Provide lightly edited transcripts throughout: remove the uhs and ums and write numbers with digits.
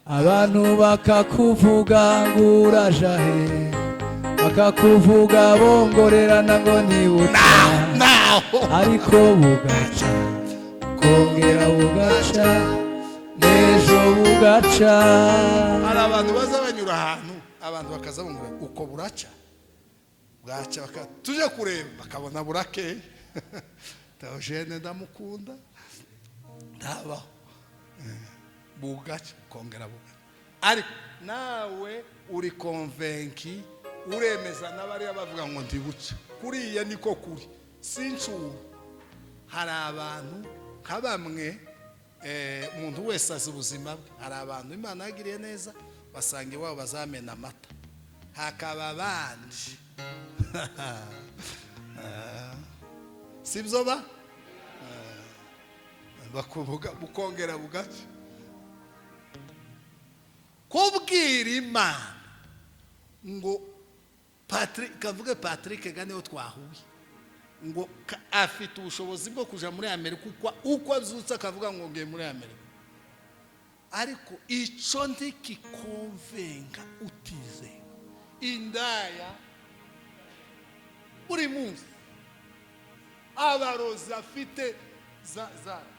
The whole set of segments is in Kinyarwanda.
abantu bakakuvuga ngo urajahe, bakakuvuga bongorerana ngo nibutsa, ariko bugaca kongera bugaca n'ejo bugaca. Hari abantu baza banyura ahantu abantu bakaza bongora uko buraca bwaca tuje kureba bakabona burake Theogene ndamukunda ndabaho bugaca kongera bugaca, ariko nawe uri convaincu uremeza n'abari bavuga ngo ndibuca kuriya niko kuri sinshuru. Hari abantu nk'abamwe umuntu wese azi ubuzima bwe. Hari abantu Imana yagiriye neza basanga iwabo bazamena amata, hakaba abandi sibyo ba bakuvuga bukongera bugaca. Kubwira Imana ngo Patrick kavuge Patrick ganeho twahuye ngo afite ubushobozi bwo kuja muri Amerika uko azutse akavuga ngo ngiye muri Amerika, ariko ico ndikikonvenga utize indaya buri munsi abarozi afite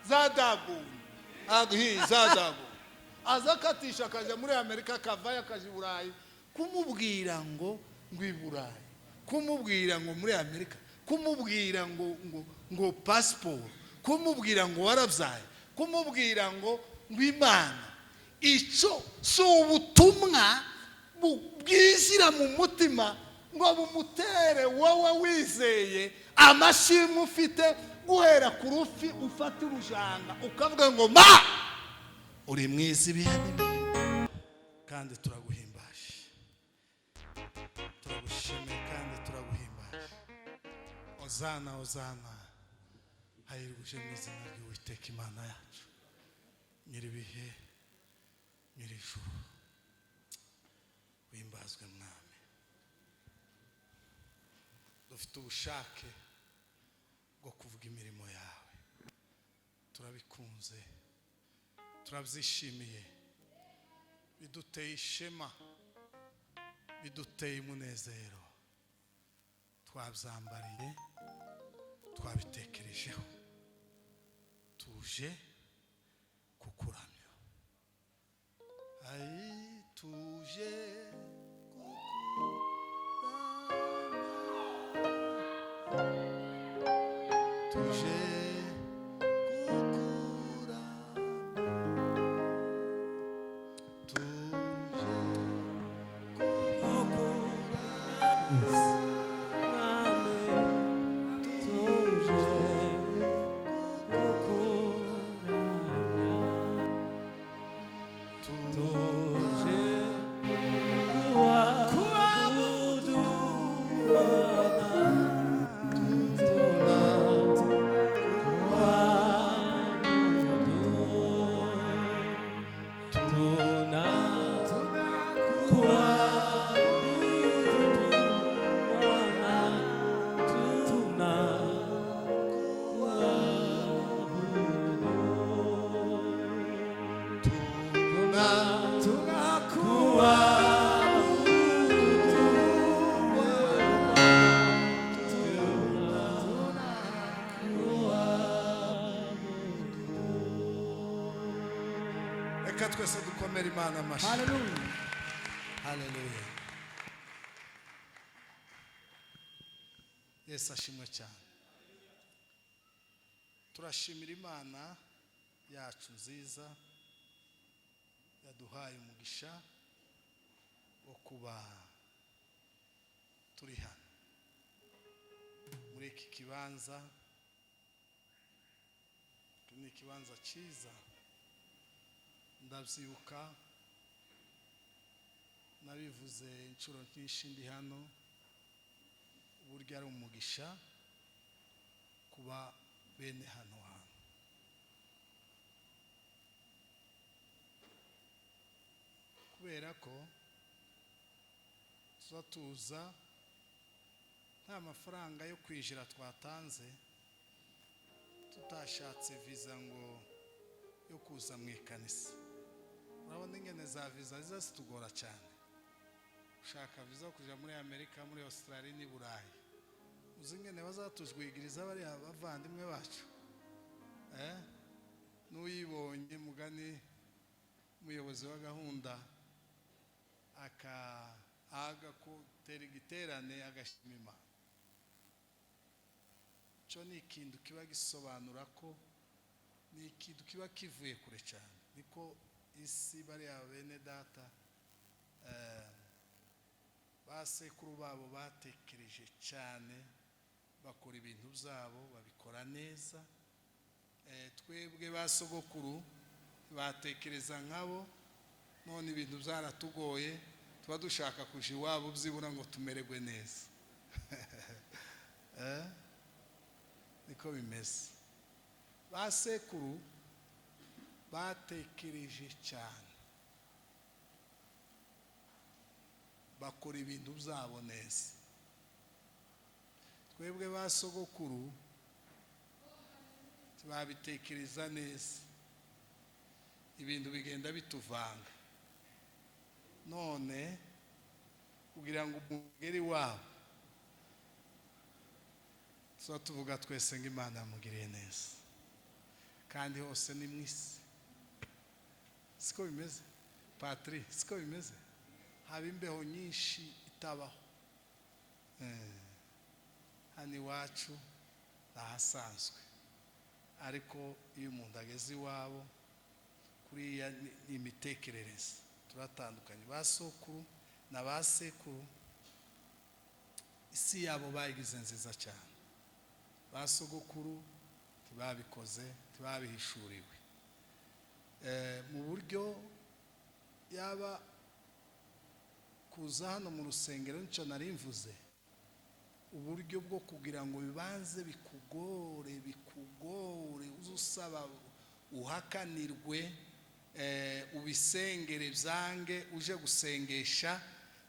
za dagoni za dagoni azakatisha akaja muri Amerika akavayo akaja i Burayi, kumubwira ngo i Burayi, kumubwira ngo muri Amerika, kumubwira ngo passport, kumubwira ngo warabyaye, kumubwira ngo Imana. Ico si ubutumwa bwishyira mu mutima ngo bumutere wowe wizeye amashimwe ufite guhera ku rufi ufata urujanga ukavuga ngo ma uri mwiza ibihe n'ibihe, kandi turaguhimbaje, turagushimiye kandi turaguhimbaje. Ozana ozana hayiruje mu izina ry'Uwiteka Imana yacu nyiribihe nyirijuru, wimbazwe mwami. Dufite ubushake bwo kuvuga imirimo yawe, turabikunze, turabyishimiye, biduteye ishema, biduteye umunezero. Twabyambariye, twabitekerejeho, tuje kukuramya. Ai tuje kukuramya, tuje twese dukomere Imana amashyi. Haleluya, haleluya. Yesu ashimwe cyane. Turashimira Imana yacu nziza yaduhaye umugisha wo kuba turi hano muri iki kibanza. Ni ikibanza cyiza, ndabyibuka nabivuze inshuro nyinshi ndi hano, uburyo ari umugisha kuba bene hano hantu. Kubera ko tuza nta mafaranga yo kwijira twatanze, tutashatse visa ngo yo kuza mu ikanisa. Urabona ingene za viza zitugora cyane. Ushaka viza kuja muri Amerika, muri Australia ni Burayi, uzi ingene bazatujwigiriza bari abavandimwe bacu. N'uyibonye mugani umuyobozi wa gahunda agakotera igiterane agashima Imana. Cyo ni ikintu kiba gisobanura ko ni ikintu kiba kivuye kure cyane. Niko isi bari bene data basekuru babo batekereje cyane, bakora ibintu byabo babikora neza. Twebwe basogokuru batekereza nkabo, none ibintu byaratugoye, tuba dushaka kuja iwabo byibura ngo tumererwe neza. Niko bimeze. Basekuru batekereje cyane, bakora ibintu byabo neza. Twebwe basogokuru babitekereza neza, ibintu bigenda bituvanga. None kugira ngo umugeri wabo so tuvuga twese ngo Imana yamugiriye neza, kandi hose ni mwisi. Siko bimeze Patri, siko bimeze. Haba imbeho nyinshi itabaho. Hani wacu nahasanzwe, ariko iyo umuntu ageze iwabo kuriya ni imitekerereze. Turatandukanye. Basokuru na basekuru isi yabo bayigize nziza cyane. Basogokuru tibabikoze, tibabihishuriwe mu buryo yaba kuza hano mu rusengero. Nicyo narimvuze, uburyo bwo kugira ngo bibanze bikugore uzusaba uhakanirwe, ubisengere byange, uje gusengesha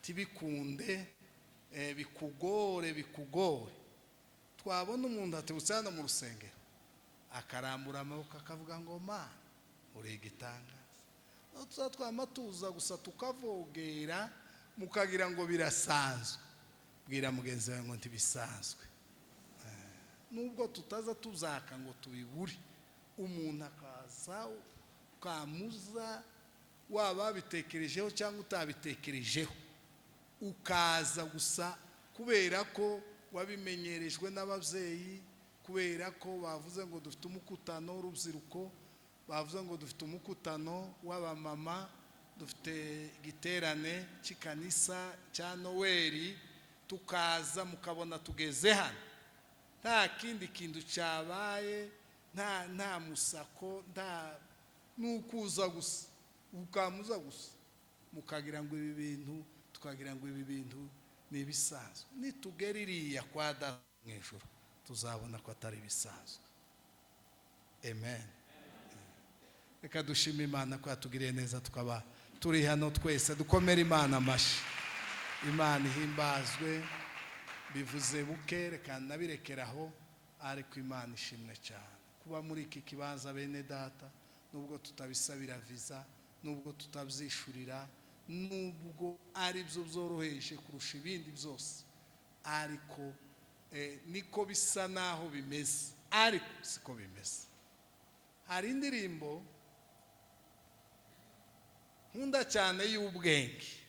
tibikunde, bikugore. Twabona umuntu atubutse hano mu rusengero akarambura amaboko akavuga ngo Mana uri igitangaza, no tuzatwamatuza gusa tukavogera mukagira ngo birasanzwe. Bwira mugenzi wawe ngo ntibisanzwe. Nubwo tutaza tuzaka ngo tubibure, umuntu akaza ukamuza, waba bitekerejeho cyangwa utabitekerejeho, ukaza gusa kubera ko wabimenyerejwe n'ababyeyi, kubera ko bavuze ngo dufite umukutano w'urubyiruko, bavuze ngo dufite umukutano w'abamama, dufite igiterane cy'ikanisa cya Noeli, tukaza mukabona tugeze hano nta kindi kintu cyabaye, nta musako, nta nukuza gusa, ukamuza gusa mukagira ngo ibi bintu, tukagira ngo ibi bintu ni ibisanzwe. Nitugera iriya kwa Data mu ijuru tuzabona ko atari ibisanzwe. Amen. Reka dushime Imana ko yatugiriye neza, tukaba turi hano twese. Dukomere Imana amashyi. Imana ihimbazwe. Bivuze buke, reka nabirekeraho, ariko Imana ishimwe cyane kuba muri iki kibanza bene data. Nubwo tutabisabira viza, nubwo tutabyishurira, nubwo ari byo byoroheje kurusha ibindi byose, ariko niko bisa naho bimeze, ariko siko bimeze. Hari indirimbo nkunda cyane y'ubwenge.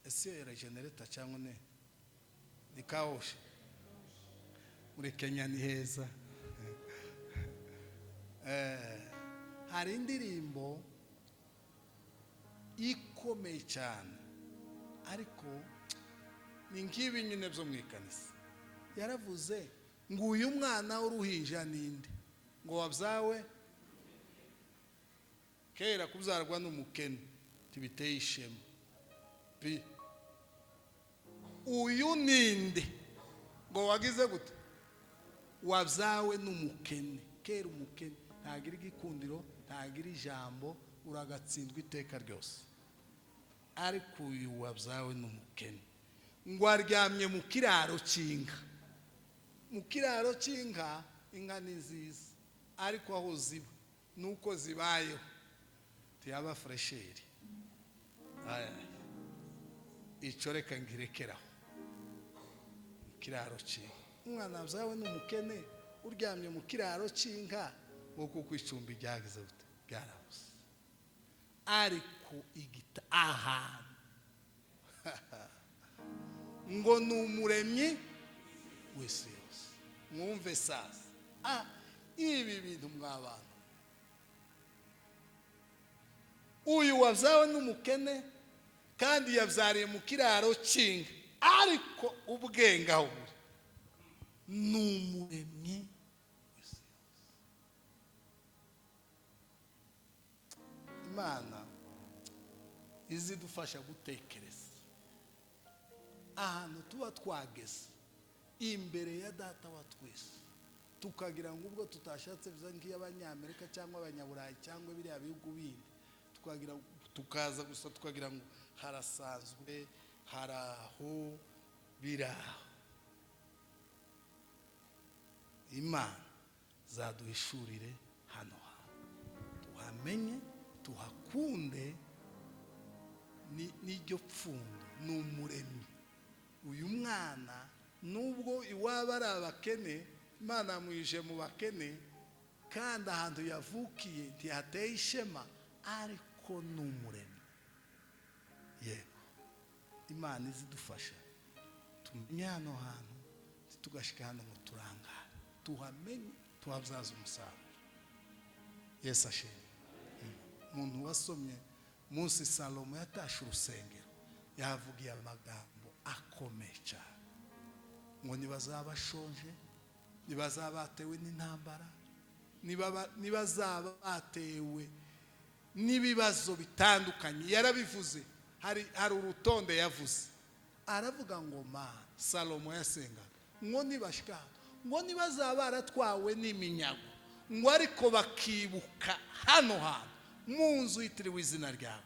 Ese era genereta cyangwa ni kaosha? Muri Kenya ni heza. Hari indirimbo ikomeye cyane, ariko ni nk'ibi nyine byo mu ikanisa. Yaravuze ngo uyu mwana w'uruhinja ninde, ngo wabyawe kera, kubyarwa n'umukene tibiteye ishema. Uyu ninde ngo wagize gute, wabyawe n'umukene. Kera umukene ntagira igikundiro, ntagira ijambo, uragatsindwa iteka ryose. Ariko uyu wabyawe n'umukene, ngo aryamye mu kiraro cy'inka. Mu kiraro cy'inka, inka ni nziza, ariko aho ziba nuko zibayeho tiyaba fresheri ico reka ngirekeraho kiraro cy'inka umwana byawe n'umukene uryamye mu kiraro cy'inka nk'uko kwicumbi ryagize byarabuze ariko igita ahantu ngo ni umuremyi wese yose mwumve sasa ibi bintu mwabana uyu wabyawe n'umukene kandi yabyariye mu kiraro cy'inka ariko ubwenge aho buri ni umuremyi wese yose. Imana izidufasha gutekereza ahantu tuba twageze imbere ya data wa twese tukagira ngo ubwo tutashatse biza nk'iy'abanyamerika cyangwa abanyaburayi cyangwa biriya bihugu bindi tukaza gusa tukagira ngo harasanzwe haraho biraho. Imana zaduhishurire hano tuhamenye tuhakunde n'iryo pfundo ni umuremyi. Uyu mwana nubwo iwaba ari abakene Imana yamwije mu bakene kandi ahantu yavukiye ntihateye ishema ariko ni umuremyi. Yego Imana izidufasha tumenye hano hantu tugashika hano ngo turangare tuhamenye tuhabyaza umusaruro. Yesu ashimwe. Umuntu wasomye munsi Salomo yatashe urusengero yavugiye amagambo akomeye cyane ngo nibazaba bashonje, nibazaba batewe n'intambara, nibazaba batewe n'ibibazo bitandukanye. Yarabivuze, hari urutonde yavuze, aravuga ngo Salomo yasengaga ngo nibashika ngo nibazaba baratwawe n'iminyago ngo ariko bakibuka hano hantu mu nzu yitiriwe izina ryawe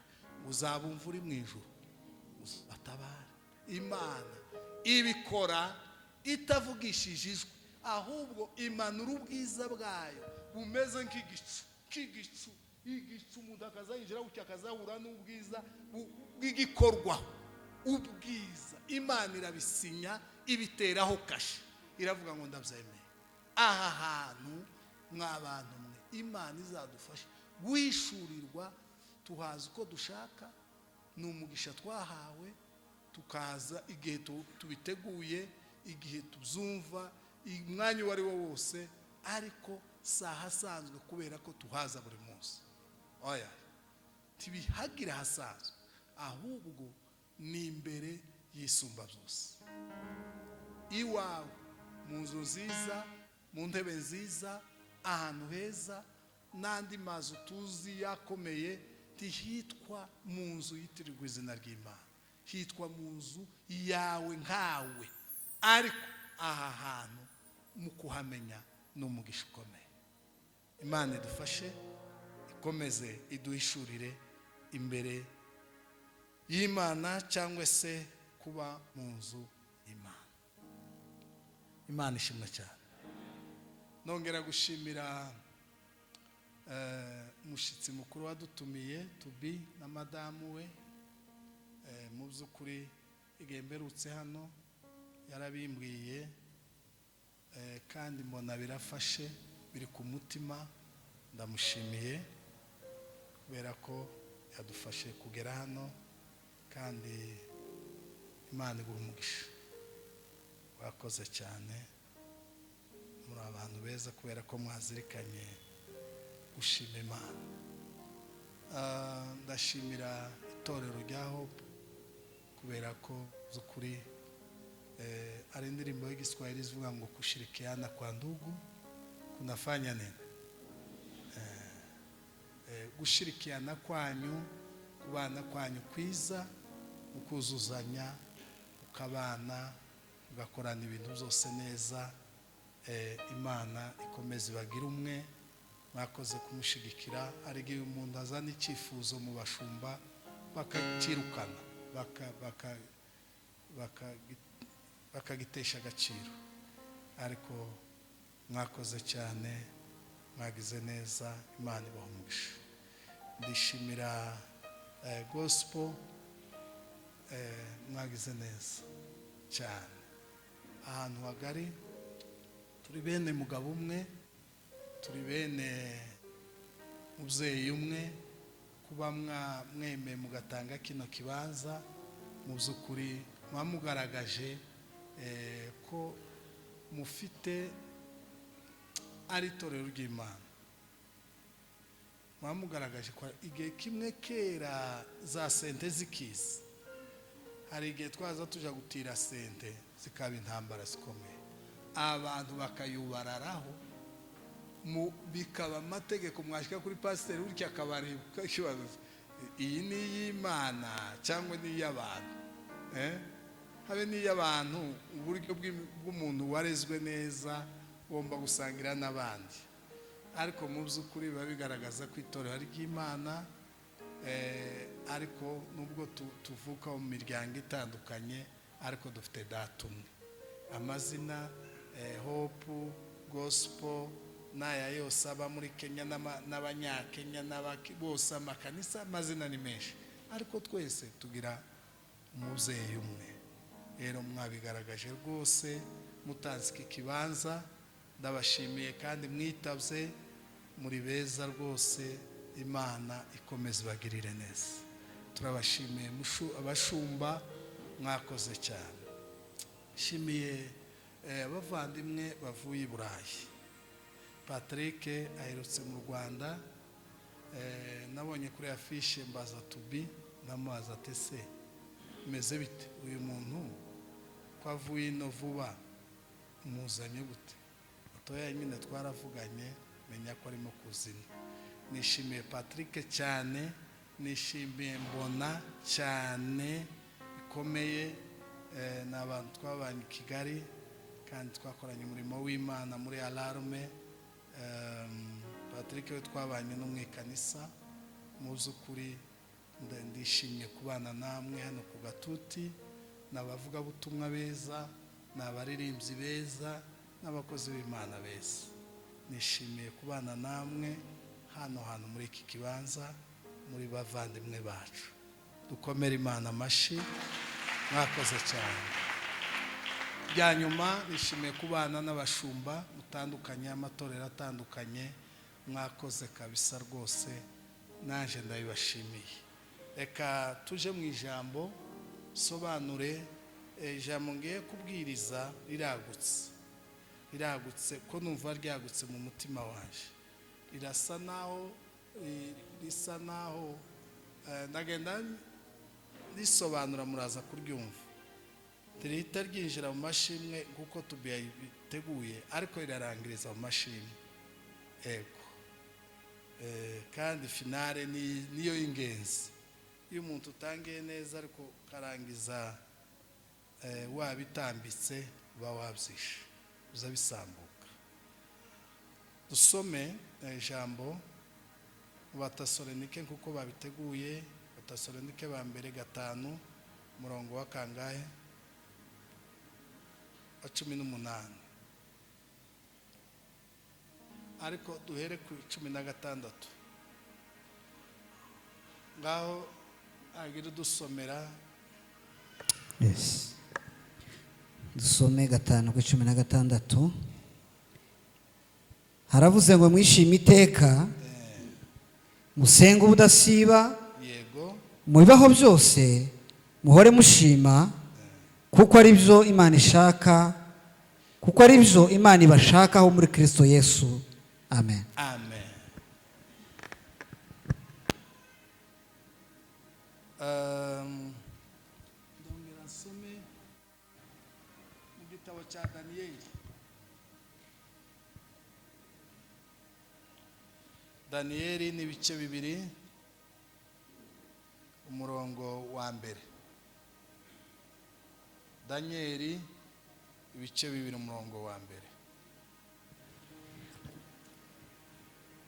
uzabumva uri mu ijuru uzabatabara. Imana ibikora itavugishije ijwi ahubwo imanura ubwiza bwayo bumeze nk'igicu umuntu akazayinjira gutya akazahura n'ubwiza bw'igikorwa. Ubwiza Imana irabisinya ibiteraho kashe iravuga ngo ndabyemeye. Aha hantu mw'abantu mwe Imana izadufasha wishurirwa tuhaza uko dushaka. Ni umugisha twahawe tukaza igihe tubiteguye, igihe tubyumva, umwanya uwo ari wo wose, ariko saha asanzwe kubera ko tuhaza buri munsi. Oya tibihagira hasanzwe ahubwo ni imbere y'isumba byose. Iwawe mu nzu nziza, mu ntebe nziza, ahantu heza, n'andi mazu tuzi yakomeye, hitwa mu nzu yitirirwa izina ry'Imana, hitwa mu nzu yawe nkawe. Ariko aha hantu mu kuhamenya ni umugisha ukomeye. Imana idufashe ikomeze iduhishurire imbere y'Imana cyangwa se kuba mu nzu y'Imana. Imana ishimwe cyane. Nongera gushimira umushyitsi mukuru wadutumiye Tubi na madamu we. Mu by'ukuri igihe mberutse hano yarabimbwiye kandi mbona birafashe biri ku mutima. Ndamushimiye kubera ko yadufashe kugera hano kandi Imana iguha umugisha. Wakoze cyane, muri abantu beza kubera ko mwazirikanye gushima Imana. Ndashimira itorero rya Hope kubera ko z'ukuri ari indirimbo y'Igiswahili ivuga ngo kushirikiana kwa ndugu kunafanya nini. Gushirikiana kwanyu, kubana kwanyu kwiza, ukuzuzanya, ukabana, ugakorana ibintu byose neza. Imana ikomeze bagira umwe. Mwakoze kumushigikira. Ari igihe umuntu azana icyifuzo mu bashumba bakakirukana, bakagitesha agaciro, ariko mwakoze cyane. mwagize neza, Imana ibahe umugisha. Ndishimira gospel, mwagize neza cyane. Ahantu hagari turi bene mugabo umwe, turi bene mubyeyi umwe, kuba mwemeye mugatanga kino kibanza mu by'ukuri mwamugaragaje ko mufite ari itorero ry'Imana. Mwamugaragaje ko igihe kimwe kera za sente zikiza, hari igihe twaza tuja gutira sente zikaba intambara zikomeye, abantu bakayubararaho, bikaba amategeko, mwashika kuri pasiteri urya akabareba kibazo, iyi ni iy'Imana cyangwa ni iy'abantu. Habe ni iy'abantu, uburyo bw'umuntu warezwe neza ugomba gusangira n'abandi, ariko mu by'ukuri biba bigaragaza ko itorero ry'Imana. Ariko nubwo tuvuka mu miryango itandukanye, ariko dufite data umwe. Amazina Hope Gospel n'aya yose aba muri Kenya n'abanyakenya bose amakanisa, amazina ni menshi, ariko twese tugira umubyeyi umwe. Rero mwabigaragaje rwose mutanze iki kibanza, ndabashimiye kandi mwitabye, muri beza rwose. Imana ikomeze ibagirire neza. Turabashimiye abashumba, mwakoze cyane. Shimiye abavandimwe bavuye i Burayi. Patrick aherutse mu Rwanda, nabonye kuri afishe mbaza tubi, namubaza ati se meze bite uyu muntu ko avuye ino vuba, muzanye gute? Otoya nyine twaravuganye, menya ko arimo kuzina. Nishimiye Patrick cyane, nishimiye mbona cyane bikomeye. N'abantu twabanye i Kigali kandi twakoranye umurimo w'Imana muri Alarme. Patrick we twabanye no mu ikanisa. Mu by'ukuri ndishimye kubana namwe hano ku Gatuti, n'abavuga butumwa beza, n'abaririmbyi beza, n'abakozi b'Imana beza. Nishimiye kubana namwe hano muri iki kibanza, muri bavandimwe bacu. Dukomere Imana amashyi, mwakoze cyane. Bya nyuma nishimiye kubana n'abashumba mutandukanye, amatorero atandukanye, mwakoze kabisa rwose, naje ndabibashimiye. Reka tuje mu ijambo, sobanure ijambo ngiye kubwiriza riragutse ko numva ryagutse mu mutima waje. Risa naho ndagenda risobanura, muraza kuryumva. Rihita ryinjira mu mashimwe kuko tubiteguye, ariko rirarangiriza mu mashimwe. Ego. Kandi finale niyo y'ingenzi. Iyo umuntu utangiye neza ariko karangiza wabitambitse, uba wabyishe, uza bisambuka. Dusome ijambo mu Batesalonike kuko babiteguye. Batesalonike ba mbere 5 umurongo wa kangahe? Wa 18. Ariko duhere ku 16. Ngaho agira dusomera. Yes. Dusome 5:16. Haravuze ngo mwishime iteka, musenge ubudasiba, Yego. mu bibaho byose muhore mushima, kuko ari byo Imana ishaka, kuko ari byo Imana ibashakaho muri Kristo Yesu. Amen. Amen. Ndongera nsome mu gitabo cya Daniyeli n'ibice 2 umurongo wa mbere. Daniyeli ibice 2 umurongo wa mbere.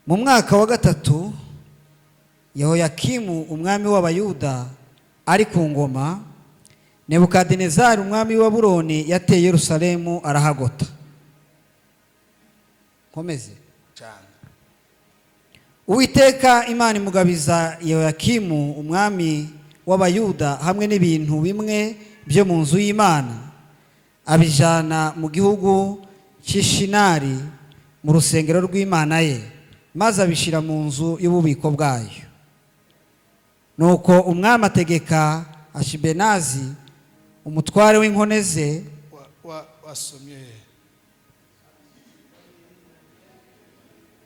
Mu mwaka wa 3 Yehoyakimu umwami w'Abayuda ari ku ngoma, Nebukadinezari umwami wa Babuloni yateye Yerusalemu arahagota. Komeze. Cyane. Uwiteka Imana imugabiza Yehoyakimu umwami w'Abayuda hamwe n'ibintu bimwe byo mu nzu y'Imana, abijana mu gihugu cy'Ishinari mu rusengero rw'Imana ye, maze abishyira mu nzu y'ububiko bwayo. Nuko umwami ategeka Ashibenazi umutware w'inkone ze. Wasomye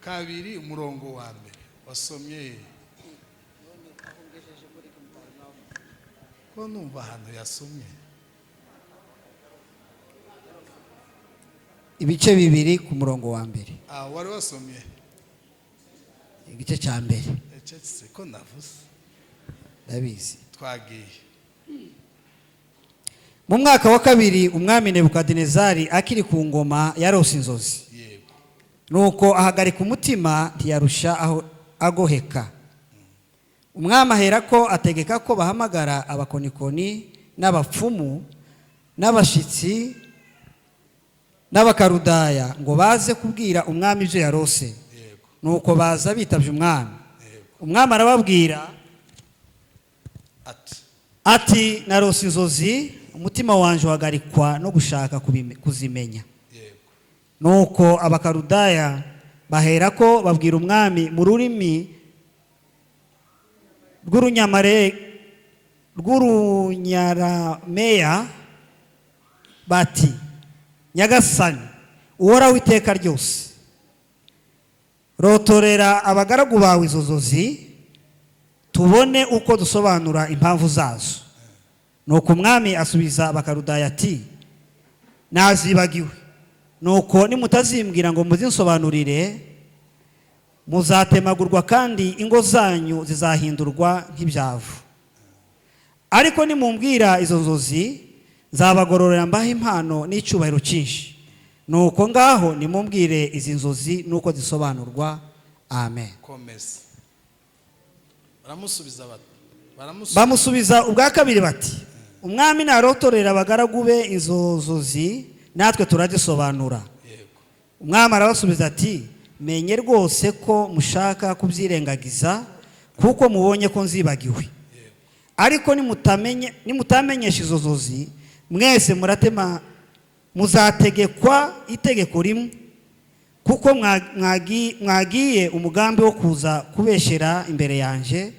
kabiri umurongo wa mbere, wasomye ko numva ahantu yasomye ibice bibiri ku murongo wa mbere. wari wasomye igice cya mbere. ecetse ko navuze ndabizi. twagiye. Mu mwaka wa kabiri umwami Nebukadinezari akiri ku ngoma yarose inzozi. Yego. Nuko ahagarika umutima ntiyarusha aho agoheka. Umwami aherako ategeka ko bahamagara abakonikoni n'abapfumu n'abashitsi n'abakarudaya ngo baze kubwira umwami ibyo yarose. Yego. Nuko baza bitavye umwami. Umwami arababwira ati narose inzozi, umutima wanje uhagarikwa no gushaka kuzimenya. Yego. Nuko abakarudaya baherako babwira umwami mu rurimi rw'urunyarameya bati, Nyagasani uhoraho iteka ryose, rotorera abagaragu bawe izo nzozi tubone uko dusobanura impamvu zazo. Nuko umwami asubiza abakarudaya ati, nazibagiwe. Nuko nimutazimbwira ngo muzinsobanurire, muzatemagurwa kandi ingo zanyu zizahindurwa nk'ibyavu. Ariko nimumbwira izo nzozi, nzabagororera mbahe impano n'icyubahiro cyinshi. Nuko ngaho nimumbwire izi nzozi nuko zisobanurwa. Amen. Komeza. Bamusubiza ubwa kabiri bati, umwami narotorera abagaragu be izo nzozi natwe turazisobanura. Umwami arabasubiza ati, menye rwose ko mushaka kubyirengagiza kuko mubonye ko nzibagiwe. Ariko nimutamenyesha izo nzozi, mwese muzategekwa itegeko rimwe, kuko mwagiye umugambi wo kuza kubeshera imbere yanje,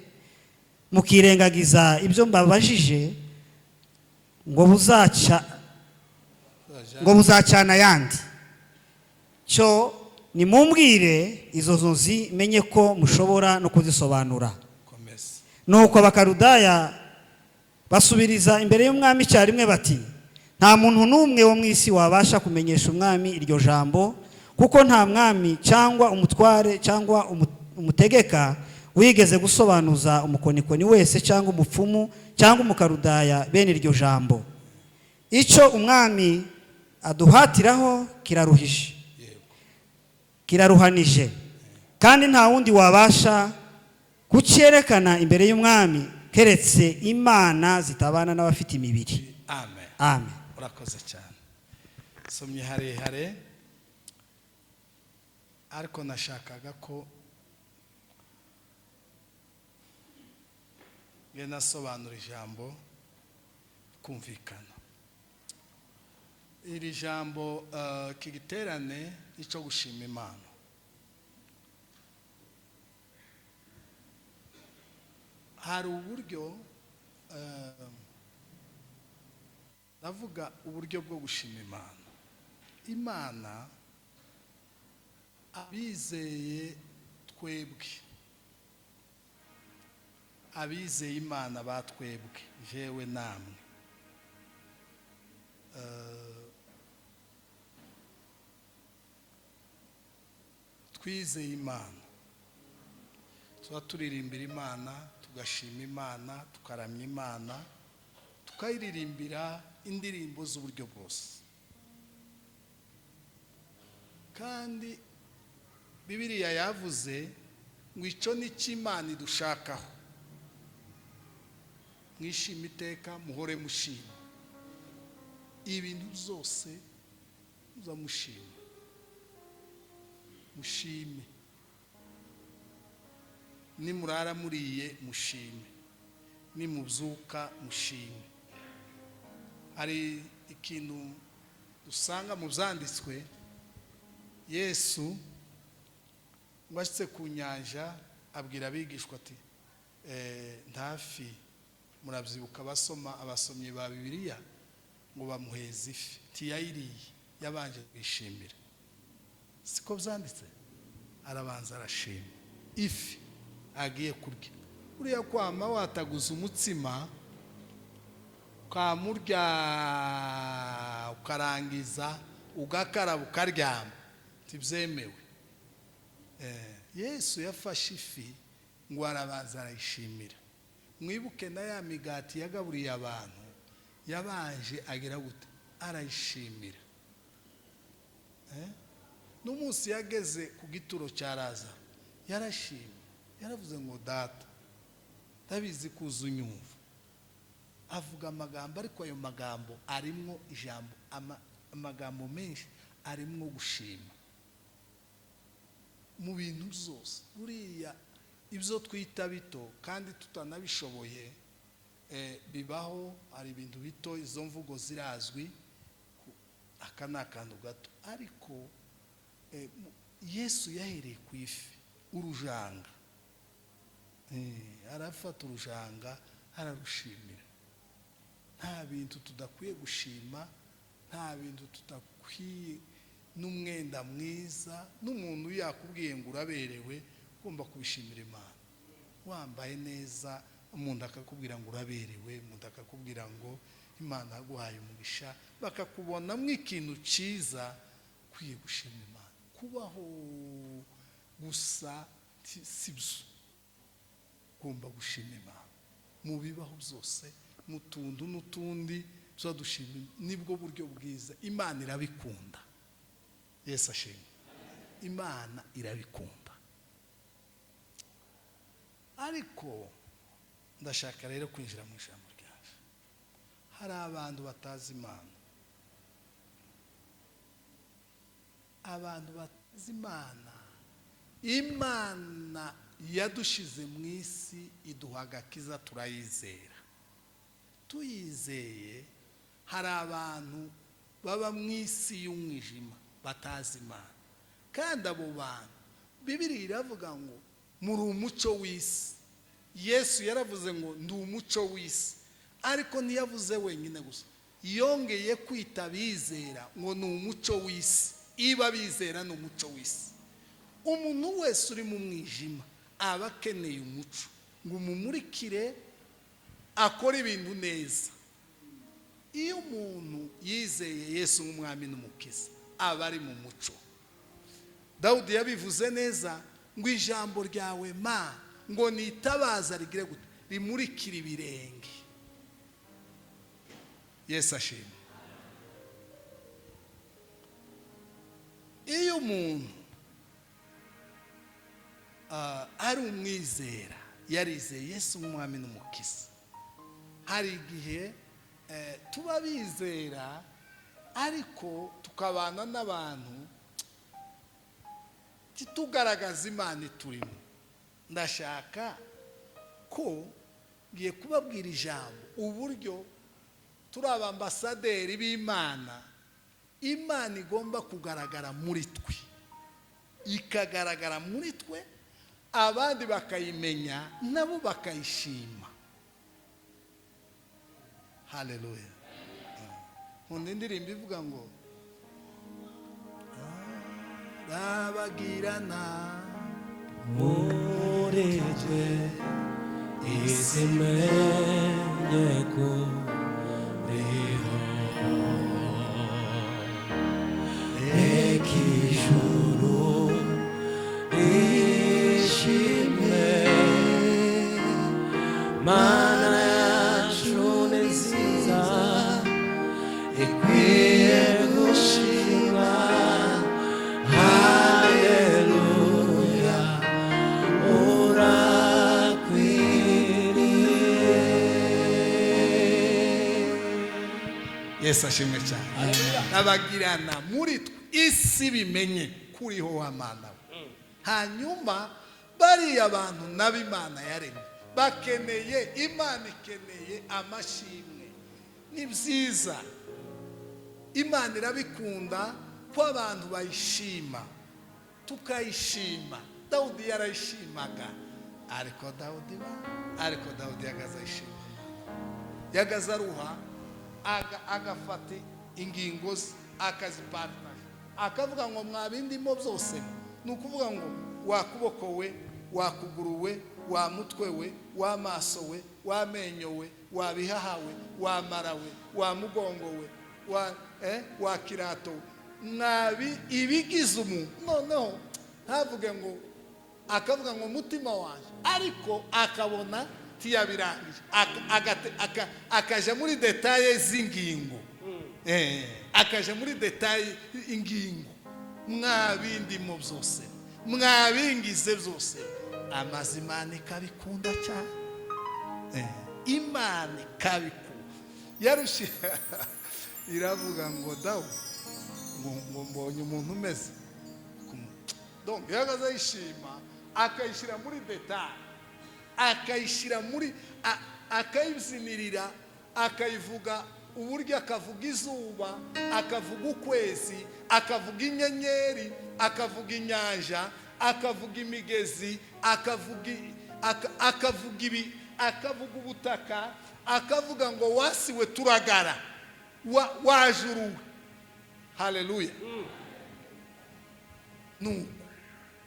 mukirengagiza ibyo mbabajije, ngo buzacana ayandi. Cyo nimumbwire izo nzozi menye ko mushobora no kuzisobanura. Nuko abakarudaya basubiriza imbere y'umwami icyarimwe bati, nta muntu n'umwe wo mu isi wabasha kumenyesha umwami iryo jambo, kuko nta mwami cyangwa umutware cyangwa umutegeka wigeze gusobanuza umukonikoni wese cyangwa umupfumu cyangwa umukarudaya bene iryo jambo. Icyo umwami aduhatiraho kiraruhanije, kandi nta wundi wabasha kucyerekana imbere y'umwami keretse imana zitabana n'abafite imibiri. Amen. Amen. Urakoze cyane. Somye harehare, ariko nashakaga ko nasobanura ijambo kumvikana. Iri jambo kigiterane icyo gushima Imana. Hari uburyo navuga uburyo bwo gushima Imana. Imana abizeye twebwe, abizeye Imana batwebwe, jewe namwe, twizeye Imana, tuba turirimbira Imana, tugashima Imana, tukaramya Imana, tukayiririmbira indirimbo z'uburyo bwose. Kandi Bibiliya yavuze ngo icyo ni cyo Imana idushakaho, mwishime iteka, muhore mushima, ibintu byose muzamushima, mushime. nimurara muriye mushime, nimubyuka mushime. Hari ikintu dusanga mu byanditswe, Yesu ngwashitse ku nyanja abwira abigishwa ati ntafi murabyibuka abasomyi ba Bibiliya ngo bamuheze ifi ntiyayiriye, yabanje kwishimira. Siko byanditse? Arabanza arashima ifi agiye kurya. Uriya kwama wataguza umutsima ukamurya ukarangiza ugakaraba ukaryama ntibyemewe. Yesu yafashe ifi ngo arabanza arayishimira. Mwibuke na ya migati yagaburiye abantu, yabanje agira gute? Arayishimira. N'umunsi yageze ku gituro cya Lazaro yarashimye, yaravuze ngo data ndabizi kuza unyumva. Avuga amagambo, ariko ayo magambo arimo ijambo, amagambo menshi arimo gushima mu bintu byose. Buriya ibyo twita bito kandi tutanabishoboye bibaho, hari ibintu bito, izo mvugo zirazwi, aka ni akantu gato. Ariko Yesu yahereye ku ifi, urujanga, arafata urujanga ararushimira. Nta bintu tudakwiye gushima, nta bintu tudakwiye, n'umwenda mwiza, n'umuntu yakubwiye ngo uraberewe ugomba kubishimira Imana. Wambaye neza umuntu akakubwira ngo uraberewe, umuntu akakubwira ngo Imana yaguhaye umugisha, bakakubonamo ikintu cyiza, ukwiye gushima Imana. Kubaho gusa si byo, ugomba gushima Imana mu bibaho byose, mu tuntu n'utundi tuzadushima. Nibwo buryo bwiza. Imana irabikunda. Yesu ashimwe. Imana irabikunda. Ariko ndashaka rero kwinjira mu ijambo ryaje. Hari abantu batazi Imana, abantu batazi Imana. Imana yadushize mu isi iduha agakiza, turayizera. Tuyizeye, hari abantu baba mu isi y'umwijima batazi Imana, kandi abo bantu Bibiliya iravuga ngo muri umuco w'isi. Yesu yaravuze ngo ndi umuco w'isi, ariko ntiyavuze wenyine gusa, yongeye kwita abizera ngo ni umuco w'isi. Iba bizera ni umuco w'isi. Umuntu wese uri mu mwijima aba akeneye umuco ngo umumurikire akora ibintu neza. Iyo umuntu yizeye Yesu nk'umwami n'umukiza aba ari mu muco. Dawudi yabivuze neza ngo ijambo ryawe ma ngo nitabaza rigire gute? Rimurikira ibirenge. Yesu ashimwe. Iyo umuntu ari umwizera, yarizeye Yesu nk'umwami n'umukiza, hari igihe tuba bizera ariko tukabana n'abantu tugaragaza Imana turimo. Ndashaka ko ngiye kubabwira ijambo, uburyo turi abambasaderi b'Imana. Imana igomba kugaragara muri twe, ikagaragara muri twe, abandi bakayimenya nabo bakayishima. Haleluya. Nkunda indirimbo ivuga ngo rabagirana mureje izimenye ko riho ekijuru ishime Mana yacu ni nziza ikwiye gushima. Haleluya, urakwiriye. Yesu ashimwe cyane. Abagirana muri twe isi bimenye kuriho wa Mana we. Hanyuma bariya abantu n'abimana yaremye bakeneye, Imana ikeneye amashimwe. Ni byiza, Imana irabikunda ko abantu bayishima, tukayishima. Dawudi yarayishimaga, ariko Dawudi yagaze ayishima, yagaze aruha, agafata ingingo ze akazipartaje, akavuga ngo mwabindimo byose, ni ukuvuga ngo wakuboko we, wakuguruwe, wa mutwe we, wa maso we, wa menyo we, wa bihaha we, wa mara we, wa mugongo we, wa kirato we, mwabi ibigize umuntu. Noneho ntavuge ngo, akavuga ngo mutima wanje, ariko akabona tiyabirangije, akaje muri detaye z'ingingo, akaje muri detaye ingingo. Mwabindimo byose, mwabingize byose, amazimana ikabikunda cyane, Imana ikabikunda. Yarushye iravuga ngo dawe, ngo mbonye umuntu umeze, donc yagaze ayishima, akayishyira muri detaye, akayishyira muri, akayizinirira, akayivuga uburyo, akavuga izuba, akavuga ukwezi, akavuga inyenyeri, akavuga inyanja, akavuga imigezi, akavuga ubutaka, akavuga ngo wasiwe turagara, wajuruwe. Haleluya. Nuko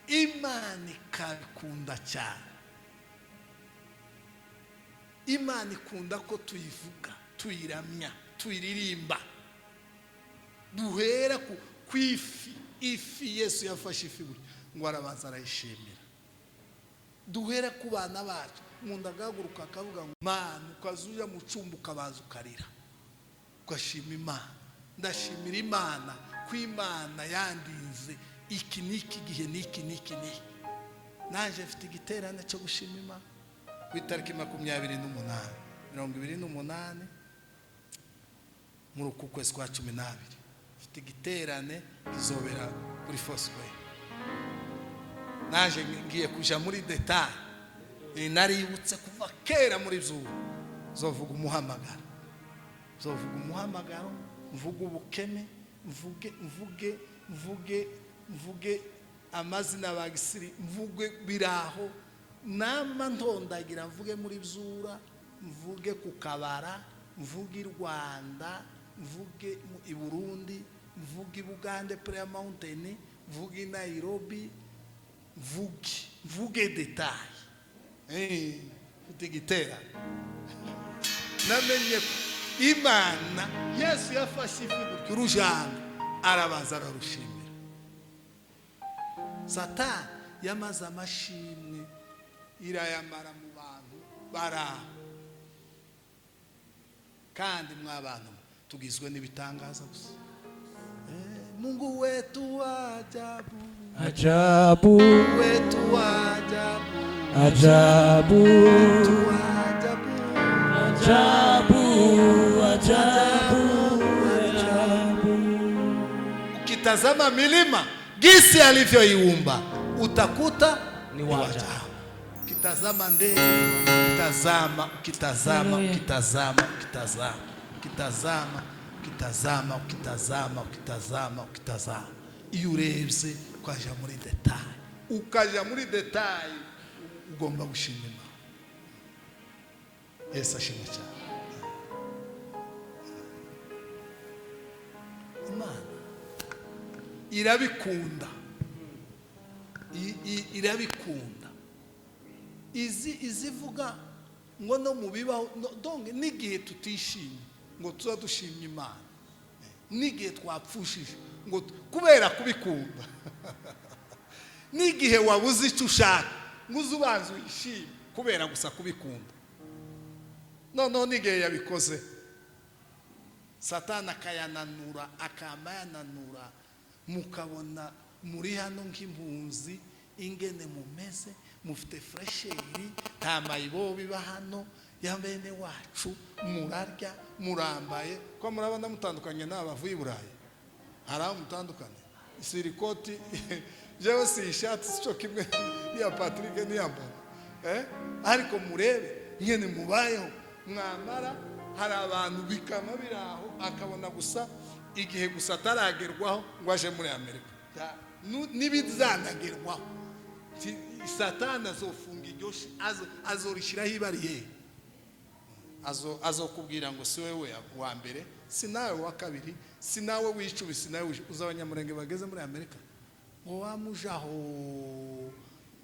Imana ikabikunda cyane. Imana ikunda ko tuyivuga, tuyiramya, tuyiririmba. Duhera ku ifi Yesu yafashe ifi ngo arabanza arayishimira. Duhera ku bana bacu, umuntu agahaguruka akavuga ngo Mana, ukazuya mu cyumba ukabanza ukarira, ugashima Imana. Ndashimira Imana ko Imana yandinze iki niki gihe niki. Naje mfite igiterane cyo gushima Imana ku itariki 28 muri uku kwezi kwa 12. Mfite igiterane kizobera kuri Fosway. Naje ngiye kuja muri detail, naributse kuva kera muri zuba, zovuga umuhamagaro, mvuge ubukene, mvuge amazina bagisiri, mvuge biraho, nama ndondagira, mvuge muri Bzura, mvuge ku Kabara, mvuge i Rwanda, mvuge i Burundi, mvuge i Bugande Prayer Mountain, mvuge i Nairobi, mvuge detail. Kutigitera namenye Imana Yesu yafashe ifi gutyo, urujanga arabanza ararushimira. Satani yamaze amashimwe, irayamara mu bantu baraho, kandi mw'abantu tugizwe n'ibitangaza gusa. Mungu wetu wa ajabu, Ajabu, wetu wa ajabu, ajabu, ajabu, ajabu. Ukitazama milima gisi alivyoiumba utakuta Ni wa ajabu. Ukitazama ndege, ukitazama, iyo urebye ukaja muri detail, ugomba gushima Imana. Yesu ashimwe cyane. Imana irabikunda, izivuga ngo no mu bibaho, donc n'igihe tutishimye ngo tuza dushimye Imana, n'igihe twapfushije ngo kubera kubikunda, n'igihe wabuze icyo ushaka ngo uzubanze uyishime kubera gusa kubikunda. Noneho n'igihe yabikoze, Satani akayananura, akamayananura, mukabona muri hano nk'impunzi ingene mumeze, mufite fresheri, nta mayibo biba hano ya bene wacu, murarya, murambaye, ko murabona mutandukanye n'abavuye i Burayi. Hari aho mutandukanye, sirikoti jewe si ishati cyo kimwe niya Patrick niya mbona ariko murebe nyene mubayeho mwamara hari abantu bikama biraho akabona gusa igihe gusa ataragerwaho ngo aje muri Amerika nibizanagerwaho Satani azofunga iryoshi azorishiraho ibariye azokubwira ngo si wewe wa mbere si nawe wa kabiri si nawe wicubi si nawe uzabanyamurenge bageze muri Amerika ngo wamujaho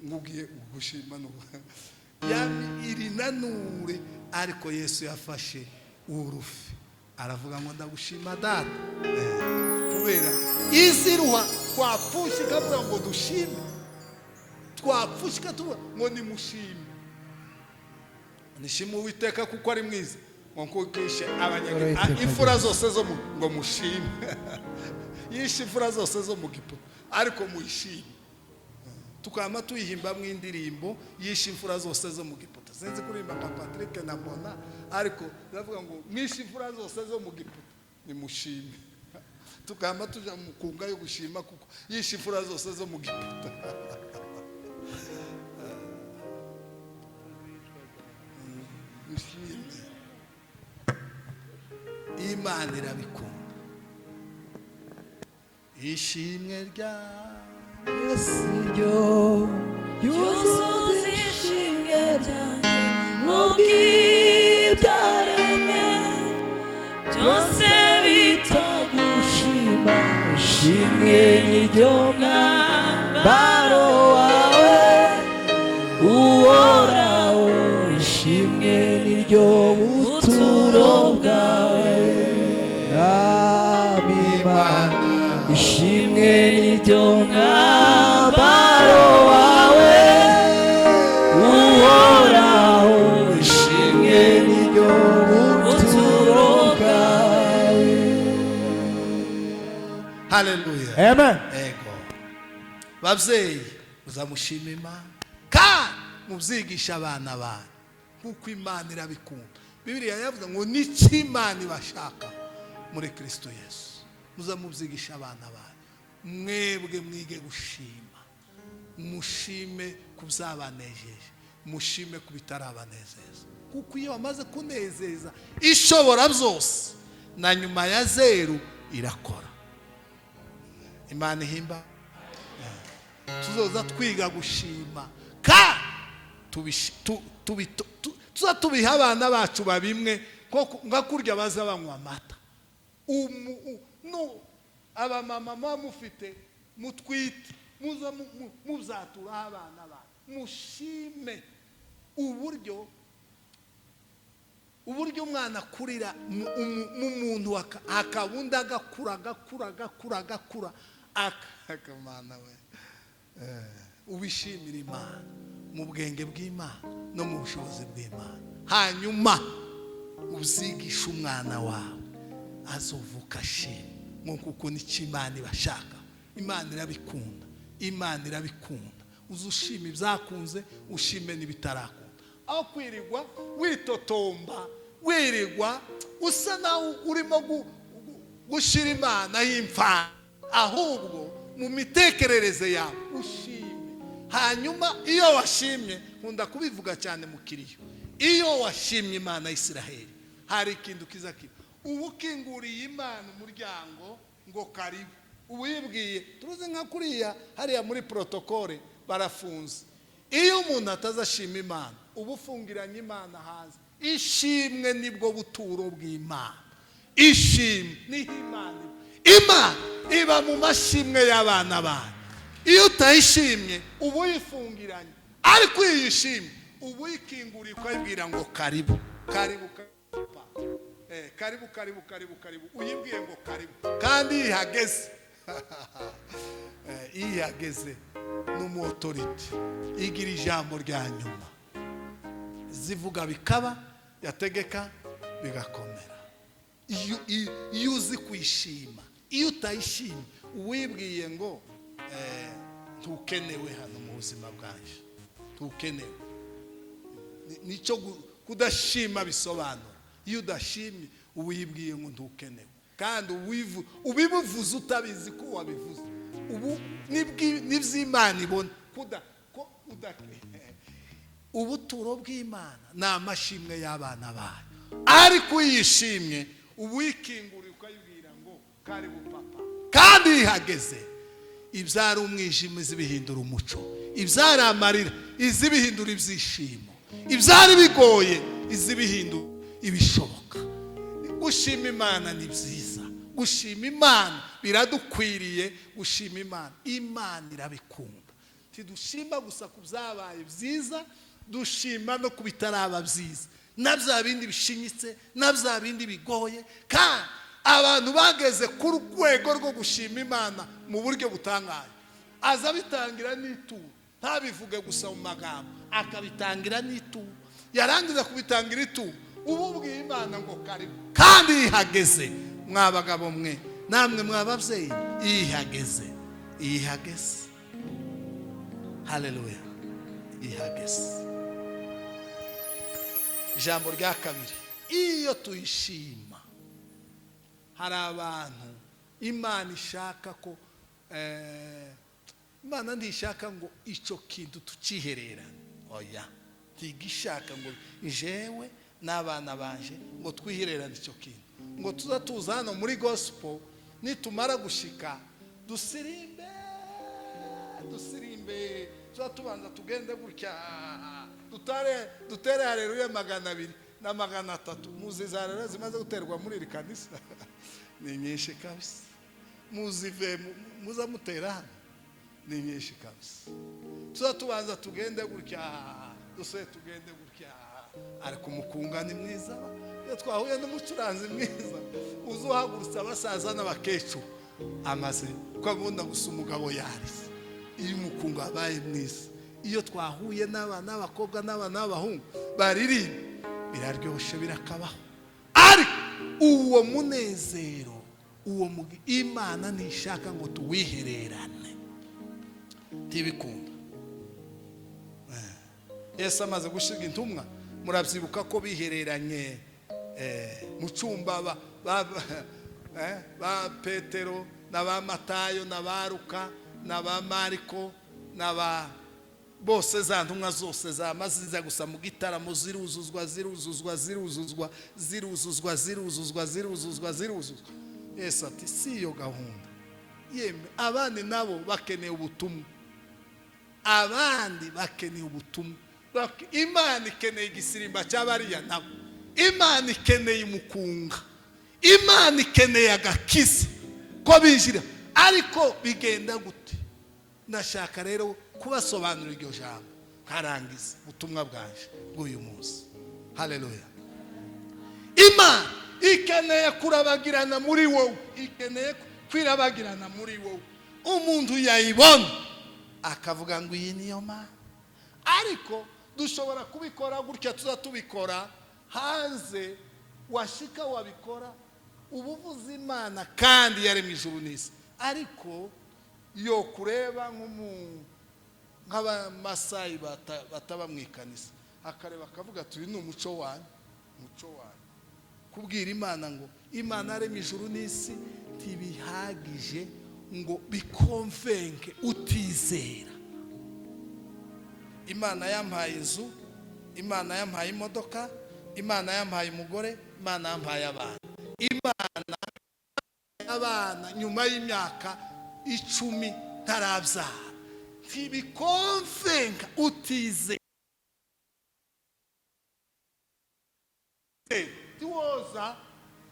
ngugiye gushima no irinanure ariko Yesu yafashe urufi aravuga ngo ndagushima data kubera iziruha twapfushika kavuga ngo dushime twapfushika tuba ngo nimushime nishime Uwiteka kuko ari mwiza ngo kukishe abanyage imfura zose zo ngo mushime yishe imfura zose zo mu Giputa ariko muyishime tukama tuyihimba mu indirimbo yishe imfura zose zo mu Giputa senze kurimba Papa Patrick na Mbona ariko ndavuga ngo mwishe imfura zose zo mu Giputa ni mushime tukama tuja mu kunga yo gushima kuko yishe imfura zose zo mu Giputa Imana irabikunda ishimwe rya Yesu ryo yuzuza ishimwe ryanjye n'ubwibyaremwe byose bitagushima ishimwe n'iryo mwambaro wawe uhoraho ishimwe n'iryo buturo bwawe Imana ishimwe n'iryo mwambaro wawe uhoraho ishimwe n'iryo buturo bwawe. Haleluya Amen. Ego babyeyi uzamushima Imana kandi mubyigisha abana banyu kuko Imana irabikunda. Bibiliya yavuze ngo n'iki Imana ibashaka muri Kristo Yesu muzamubyigisha abana banyu mwebwe mwige gushima mushime kubyabanejeje mushime kubitarabanezeza kuko iyo wamaze kunezeza ishobora byose na nyuma ya zeru irakora. Imana ihimba tuzoza twiga gushima ka tubiha abana bacu babimwe nka kurya baza banywa amata abamama mufite mutwite muzatura abana ba mushime uburyo umwana kurira mu muntu akabunda agakura akamana we ubishimira Imana mu bwenge bw'Imana no mu bushobozi bw'Imana hanyuma uzigisha umwana wawe azovuka shimwe kuko n'iki Imana ibashaka. Imana irabikunda uzushima ibyakunze ushime n'ibitarakunda aho kwirirwa witotomba wirirwa usa nawe urimo gushira Imana y'imfa ahubwo mu mitekerereze yawe ushime. Hanyuma iyo washimye nkunda kubivuga cyane mu kiriyo iyo washimye Imana y'Isiraheli hari ikintu kiza ubu ukinguriye Imana umuryango ngo karibu ubu yibwiye turuzi nka kuriya hariya muri protokole barafunze. Iyo umuntu atazashima Imana ubu ufungiranye Imana hanze. Ishimwe nibwo buturo bw'Imana. Ishimwe ni Imana iba mu mashimwe y'abana banyu. Iyo utayishimye ubu yifungiranye ariko iyo yishimye ubu yikinguriye ukayibwira ngo karibu uyibwiye ngo karibu kandi ihageze ihageze n'umu authority igira ijambo rya nyuma zivuga bikaba yategeka bigakomera. Iyo uzi kwishima iyo utayishimye uwibwiye ngo ntukenewe hano mu buzima bwanje ntukenewe nicyo kudashima bisobanura. Iyo udashimye uwibwiye ngo ntukenewe kandi ubivuze utabizi ko wabivuze ubu n'iby'Imana ibona ko ubuturo bw'Imana ni amashimwe y'abana bayo, ariko uyishimye uwikinguriye ukayibwira ngo karibu papa, kandi ihageze ibyari umwijima izibihindura umuco, ibyari amarira izibihindura ibyishimo, ibyari bigoye izibihindura ibishoboka. Gushima Imana ni byiza, gushima Imana biradukwiriye, gushima Imana, Imana irabikunda. Tidushima gusa ku byabaye byiza, dushima no ku bitaraba byiza, na bya bindi bishinyitse, na bya bindi bigoye. Kandi abantu bageze ku rwego rwo gushima Imana mu buryo butangaje, aza bitangira n'ituro, ntabivuge gusa mu magambo, akabitangira n'ituro, yarangiza kubitangira ituro ubu bwiye Imana ngo karibu, kandi ihageze. Mwa bagabo mwe namwe mwa babyeyi, ihageze, ihageze. Haleluya, ihageze. Ijambo rya kabiri, iyo tuyishima, hari abantu Imana ishaka ko Imana ndishaka ngo icyo kintu tukihererane. Oya, ntigishaka ngo jewe n'abana banje ngo twihererane icyo kintu, ngo tuza hano muri gospel, nitumara gushika dusirimbe tubanza tugende gutya dutere haleluya 200 na 300. Muzi za rero zimaze guterwa muri iri kanisa ni nyinshi kabisa, muzive muza mutera hano ni nyinshi kabisa. Tubanza tugende gutya, tugende gutya, ariko umukunga ni mwiza. Iyo twahuye n'umucuranzi mwiza uzuhagurutsa abasaza n'abakecuru amaze kwabunda gusa umugabo yarize. Iyo umukunga abaye mwiza, iyo twahuye n'abana n'abakobwa n'abana n'abahungu baririmba, biraryoshe birakabaho. Ariko uwo munezero, uwo Imana ntishaka ngo tuwihererane, tibikunda. Yesu amaze gushiga intumwa, murabyibuka ko bihereranye mu cyumba ba Petero na ba Matayo na ba Luka na ba Mariko na ba bose, za ntumwa zose zamaziza gusa mu gitaramo, ziruzuzwa. Yesu ati si iyo gahunda. Yemwe abandi nabo bakeneye ubutumwa, abandi bakeneye ubutumwa. Imana ikeneye igisirimba cy'abariya nabo, Imana ikeneye umukunga, Imana ikeneye agakiza ko binjira. Ariko bigenda gute? Nashaka rero kubasobanurira iryo jambo nkarangiza ubutumwa bwanje bw'uyu munsi. Haleluya. Imana ikeneye kurabagirana muri wowe, ikeneye kwirabagirana muri wowe. Umuntu yayibona akavuga ngo iyi niyo Mana. Ariko dushobora kubikora gutya, tubikora hanze, washika wabikora ubuvuzi Imana kandi yaremye ijuru n'isi. Ariko yo kureba nk'abamasayi bataba mu ikanisa, akareba akavuga turi ni umuco wanyu. Kubwira Imana ngo Imana yaremye ijuru n'isi ntibihagije ngo bikonvenke utizera. Imana yampaye inzu, Imana yampaye imodoka, Imana yampaye umugore, Imana yampaye abana. Imana abana nyuma y'imyaka 10 ntarabyara, ntibikonvenka utizera. Tuoza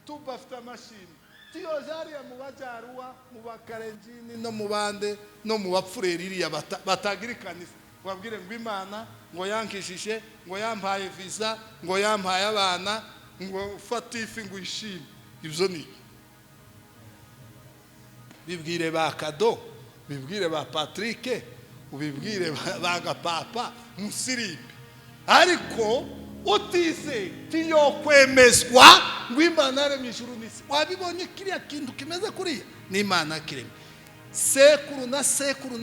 tubafite amashini, tuyoza hariya mu Bajyaruwa, mu Bakarenjini no mu bande no mu bapfureri iriya batagira ikanisa, wabwire ngo Imana ngo yankishije, ngo yampaye visa, ngo yampaye abana, ngo ufate ifi ngo ishime. Ibyo ni bibwire ba Kado, bibwire ba Patrick, ubibwire ba Gapapa musirimbe. Ariko utize tiyo kwemezwa ngo Imana yaremye ijuru n'isi. Wabibonye kiriya kintu kimeze kuriya ni Imana kiremye. Sekuru na sekuru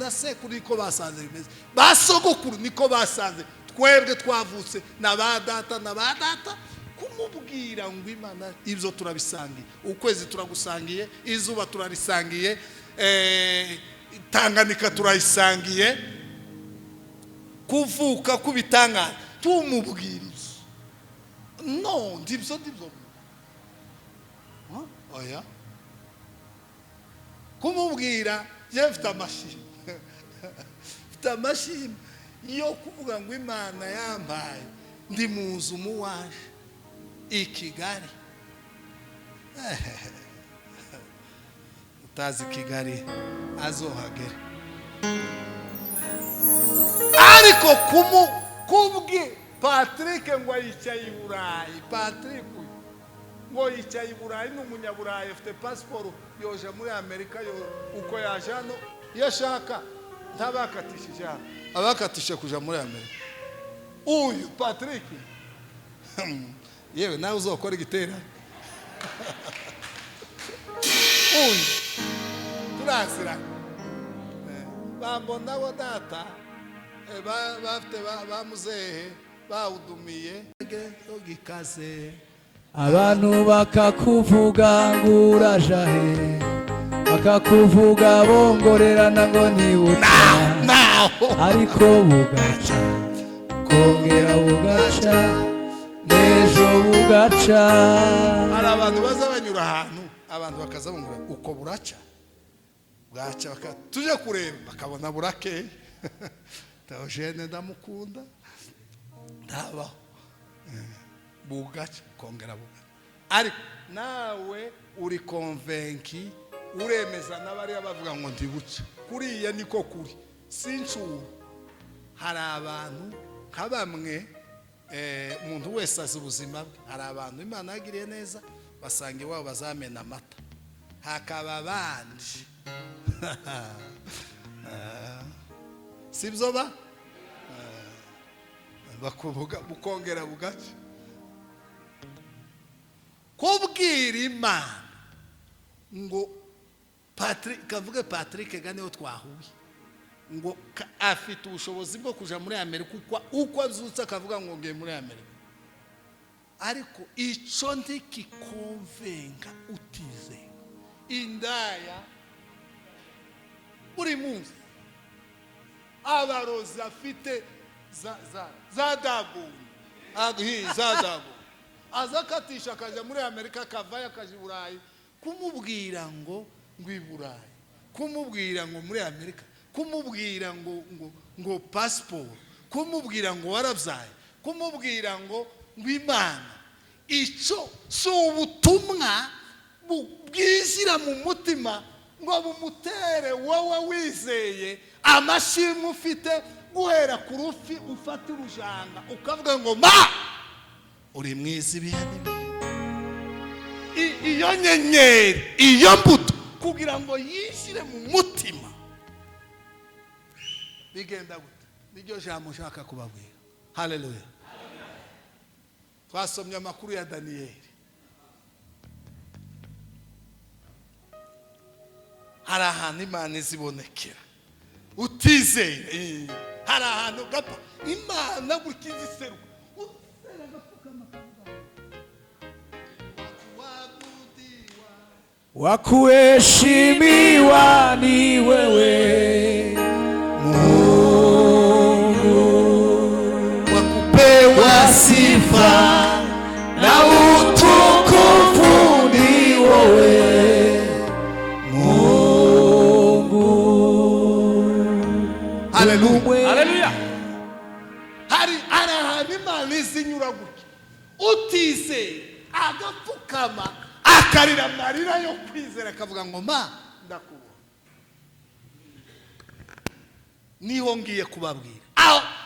niko basanze bimeze, basogokuru niko basanze. Twebwe twavutse na ba data kumubwira ngo Imana ibyo turabisangiye. Ukwezi turagusangiye, izuba turarisangiye, Tanganyika turayisangiye, kuvuka kubitanga tumubwiriza no ndibyo oya kumubwira yefite amashimwe yo kuvuga ngo Imana yambaye ndi muzu muwaje i Kigali utazi Kigali azohagera ariko kubwe Patrick ngo yicaye i Burayi Patrick ngo yicaye i Burayi n'umunyaburayi afite passport yoje muri Amerika yo uko yaje hano yashaka ntabakatishije abakatisha kuja muri Amerika uyu Patrick yewe nawe uzokora igitera uyu turasira bambona bo data bafite bamuzehe bawudumiye gikaze abantu bakakuvuga ngo urajahe bakakuvuga bongorerana ngo ntibuca ariko bugaca kongera bugaca n'ejo bugaca. hari abantu baza banyura ahantu abantu bakaza bongora uko buraca bwaca tuje kureba bakabona burake Theogene ndamukunda ndabaho bugaca kongera bugaca ariko nawe uri convaincu uremeza n'abari bavuga ngo ndibuca kuriya niko kuri sinshuru. hari abantu nk'abamwe umuntu wese azi ubuzima bwe. hari abantu Imana yagiriye neza basanga iwabo bazamena amata hakaba abandi sibyo bakuvuga bukongera bugaca kubwira Imana ngo Patrick kavuge Patrick ganeho twahuye ngo afite ubushobozi bwo kuja muri Amerika uko azutse akavuga ngo ngiye muri Amerika ariko ico ndikikonvenga utize indaya uri munsi abarozi afite za daguni za daguni azakatisha akaja muri Amerika akavayo akaja i Burayi kumubwira ngo i Burayi kumubwira ngo muri Amerika kumubwira ngo passport kumubwira ngo warabyaye kumubwira ngo Imana ico so ubutumwa bwizira mu mutima ngo bumutere wowe wizeye amashimwe ufite guhera ku rufi ufata urujanga ukavuga ngo uri mwiza ibihane iyo nyenyeri iyo mbuto kugira ngo yishyire mu mutima bigenda gute niryo jambo nshaka kubabwira. Haleluya. Twasomye amakuru ya Daniyeli. hari ahantu Imana izibonekera utizeye. hari ahantu gapa Imana gukiziseruka wakuheshimiwa ni wewe Mungu, wakupewa sifa na utukufu ni wewe Mungu. Haleluya. Haleluya. hari ahantu Imana izinyura gutya utizeye agapfukama akarira amarira yo kwizera akavuga ngo ndakubona. niho ngiye kubabwira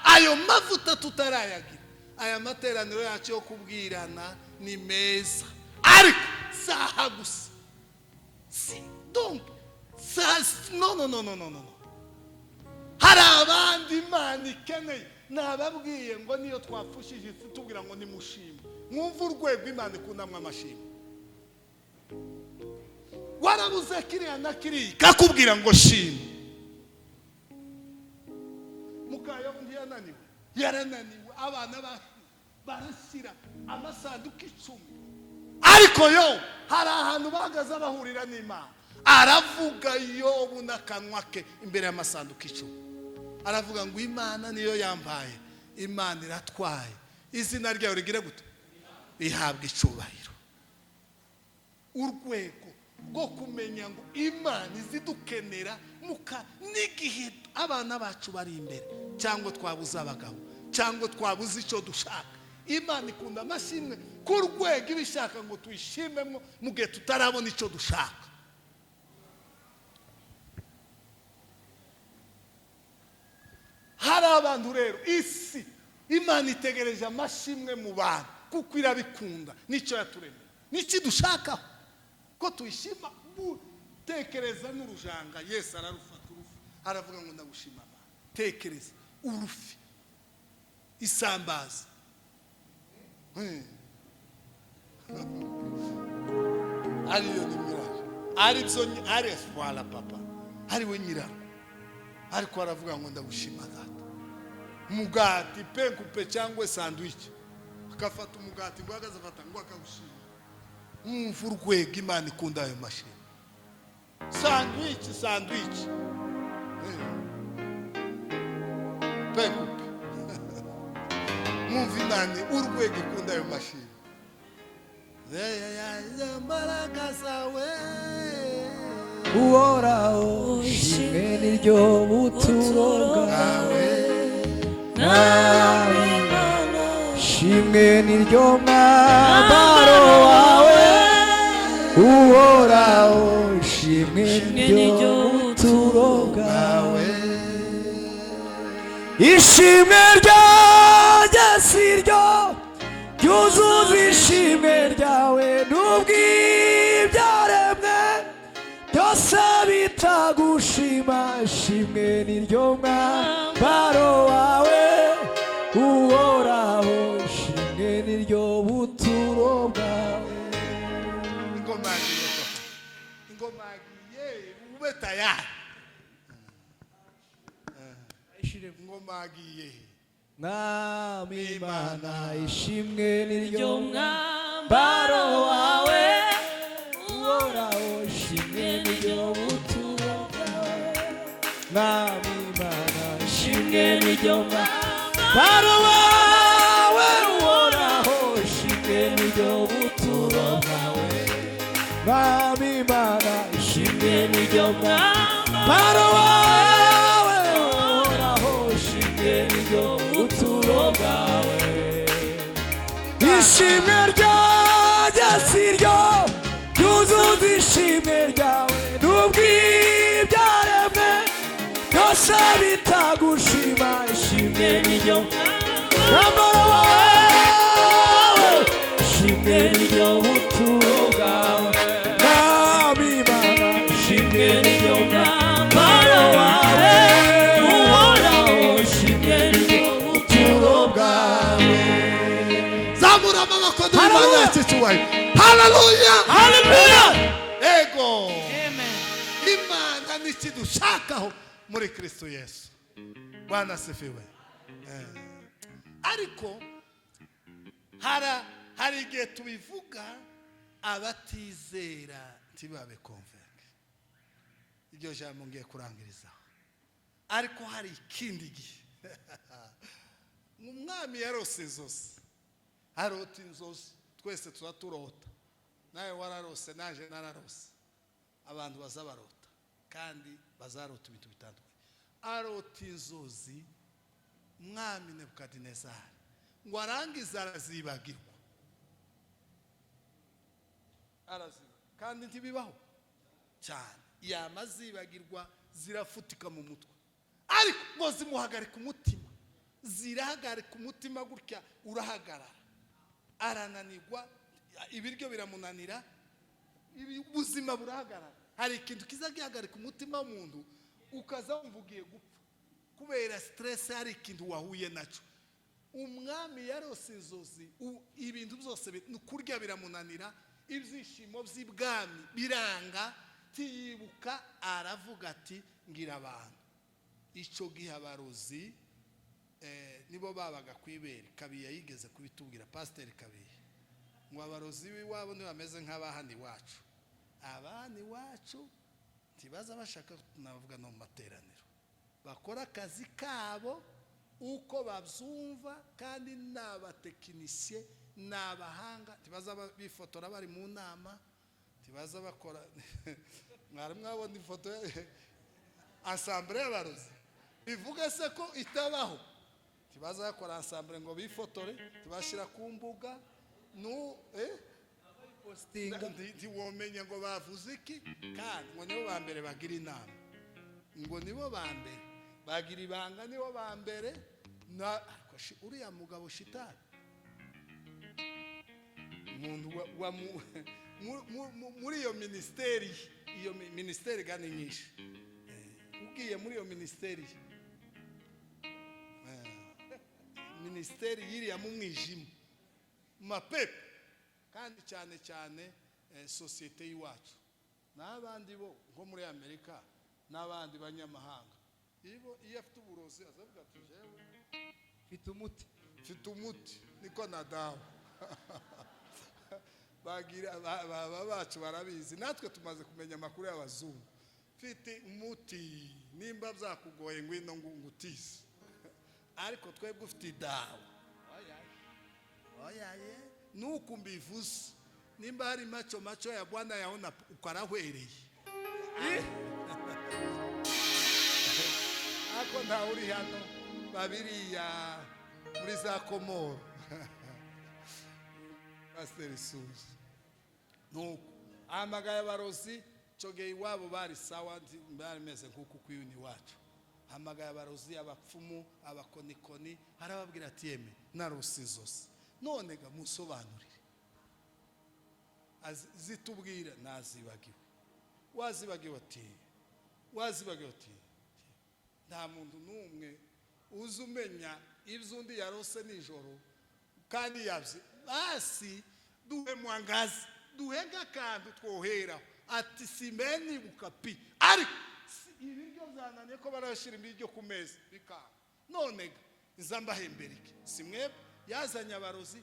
ayo mavuta tutarayagira. aya materaniro yacu yo kubwirana ni meza ariko saha gusa donc no hari abandi Imana ikeneye. nababwiye ngo niyo twapfushije isi tubwira ngo nimushime mwumva urwego Imana ikundamwe amashimwe. warabuze kiriya na kiriya kakubwira ngo shima. mukayo undi yarananiwe abana barashyira amasanduku 10 ariko yo hari ahantu bahagaze bahurira n'Imana aravuga Yobu n'akanwa ke imbere y'amasanduku 10 aravuga ngo imana niyo yambaye, imana iratwaye, izina ryawe rigire gute, rihabwa icubahiro. Urwego rwo kumenya ngo imana izidukenera muka n'igihe abana bacu bari imbere, cyangwa twabuze abagabo, cyangwa twabuze icyo dushaka, imana ikunda amashimwe ku rwego ibishaka ngo tuyishimemo mu gihe tutarabona icyo dushaka. Hari abantu rero isi imana itegereje amashimwe mu bantu kuko irabikunda, nicyo yaturemeye, n'iki dushakaho ko tuyishima. Tekereza n'urujanga, Yesu ararufata urufi aravuga ngo ndagushima Mana. Tekereza urufi, isambaza, ariyo ni miraje, aribyo ari espoir papa, ariwe nyiraho, ariko aravuga ngo ndagushima Data. Umugati penkupe cyangwa sandwich, akafata umugati ngo agazafata ngo akawushima. Umva urwego imana ikunda ayo mashini. Sandwich penkupe. Mwumva imana urwego ikunda ayo mashini. Imbaraga zawe uhoraho, shimwe niryo buturo bwawe, nawe shimwe niryo mwambaro wawe, uhoraho, shimwe niryo buturo bwawe. Ishimwe ryanjye si ryo ryuzuza ishimwe ryawe, n'ubw'ibyaremwe byose bitagushima, ishimwe niryo mwambaro wawe, uhoraho, ishimwe niryo buturo bwawe. Ingoma agiye ube tayari. Ingoma agiye. Mwami Imana, ishimwe niryo mwambaro wawe, uhoraho, ishimwe niryo buturo bwawe. Mwami Imana, ishimwe niryo mwambaro wawe, uhoraho, ishimwe niryo buturo bwawe. Mwami Imana, ishimwe niryo mwambaro wawe, uhoraho, ishimwe niryo buturo bwawe. Ishimwe ryanjye si ryo ryuzuza ishimwe ryawe, n'ubw'ibyaremwe byose bitagushima, ishimwe niryo mwambaro wawe, ishimwe niryo buturo bwawe. Mwami Imana, ishimwe niryo mwambaro wawe, uhoraho, ishimwe niryo buturo bwawe. Zamura amaboko duhimbaze iki cyubahiro. Haleluya, haleluya, ego. Imana n'iki dushakaho muri Kristo Yesu. Bwana asifiwe. Ariko hari igihe tubivuga abatizera ntibabe convaincre. Iryo jambo ngiye kurangirizaho. Ariko hari ikindi gihe umwami yarose zose, arota inzozi, twese tuba turota, nawe wararose, naje nararose, abantu bazabarota kandi bazarota ibintu bitandukanye. Arota inzozi umwami Nebukadinezari ngo arangiza arazibagirwa, kandi ntibibaho cyane, yamazibagirwa zirafutika mu mutwe, ariko ngo zimuhagarika umutima, zirahagarika umutima gutya urahagarara, arananirwa, ibiryo biramunanira, ubuzima burahagarara. Hari ikintu kiza gihagarika umutima w'umuntu ukaza wumva ugiye gupfa kubera stress, hari ikintu wahuye nacyo. Umwami yarose inzozi, ibintu byose kurya biramunanira, ibyishimo by'ibwami biranga, tiyibuka, aravuga ati ngira abantu. Icyo gihe abarozi nibo babaga kwibera. Kabiya yigeze kubitubwira, Pasiteri Kabiya, ngo abarozi b'iwabo ntibameze nk'abahani wacu. Abahani wacu ntibaza bashaka, navuga no mu materaniro, bakora akazi kabo uko babyumva, kandi n'abatekinisiye n'abahanga. Tibaza bifotora bari mu nama, tibaza bakora mwari mwabona ifoto ensemble y'abarozi bivuga se ko itabaho. Tibaza bakora ensemble ngo bifotore, tibashira ku mbuga postinga, ntiwomenya ngo bavuze iki. Kandi ngo nibo ba mbere bagira inama, ngo nibo ba mbere bagira ibanga, nibo ba mbere. Uriya mugabo shitani umuntu muri iyo ministeri, iyo ministeri gani nyinshi, ugiye muri iyo ministeri yiriya mu mwijima mapepe, kandi cyane cyane sosiyete y'iwacu n'abandi bo nko muri Amerika n'abandi banyamahanga, iyo afite uburozi azavuga ati jewe mfite umuti niko na dawa baba bacu barabizi, natwe tumaze kumenya amakuru y'abazungu. Mfite umuti, nimba byakugoye ngwino ngutize, ariko twebwe ufite dawa. Oyaye nuko mbivuze, nimba hari macho ya Bwana yaona ukarahwereye ako nta uri hano babiriya muri za Komoro Pastor Suzi nuko amagaya barozi cogeye iwabo bari sawa, bari meze nkuko kwiyuni wacu. Amagaya barozi, abapfumu, abakonikoni, arababwira ati yeme narosi zose none ga musobanurire. Zitubwira nazibagiwe. Wazibagiwe ati nta muntu n'umwe uzumenya iby'undi yarose nijoro kandi yabye. Basi duhe mwangazi, duhega kandi twohera ati simeni bukapi, ariko ibiryo byananiye ko barashira ibiryo ku meza bikanga. None nzambahemberike simwe yazanye abarozi,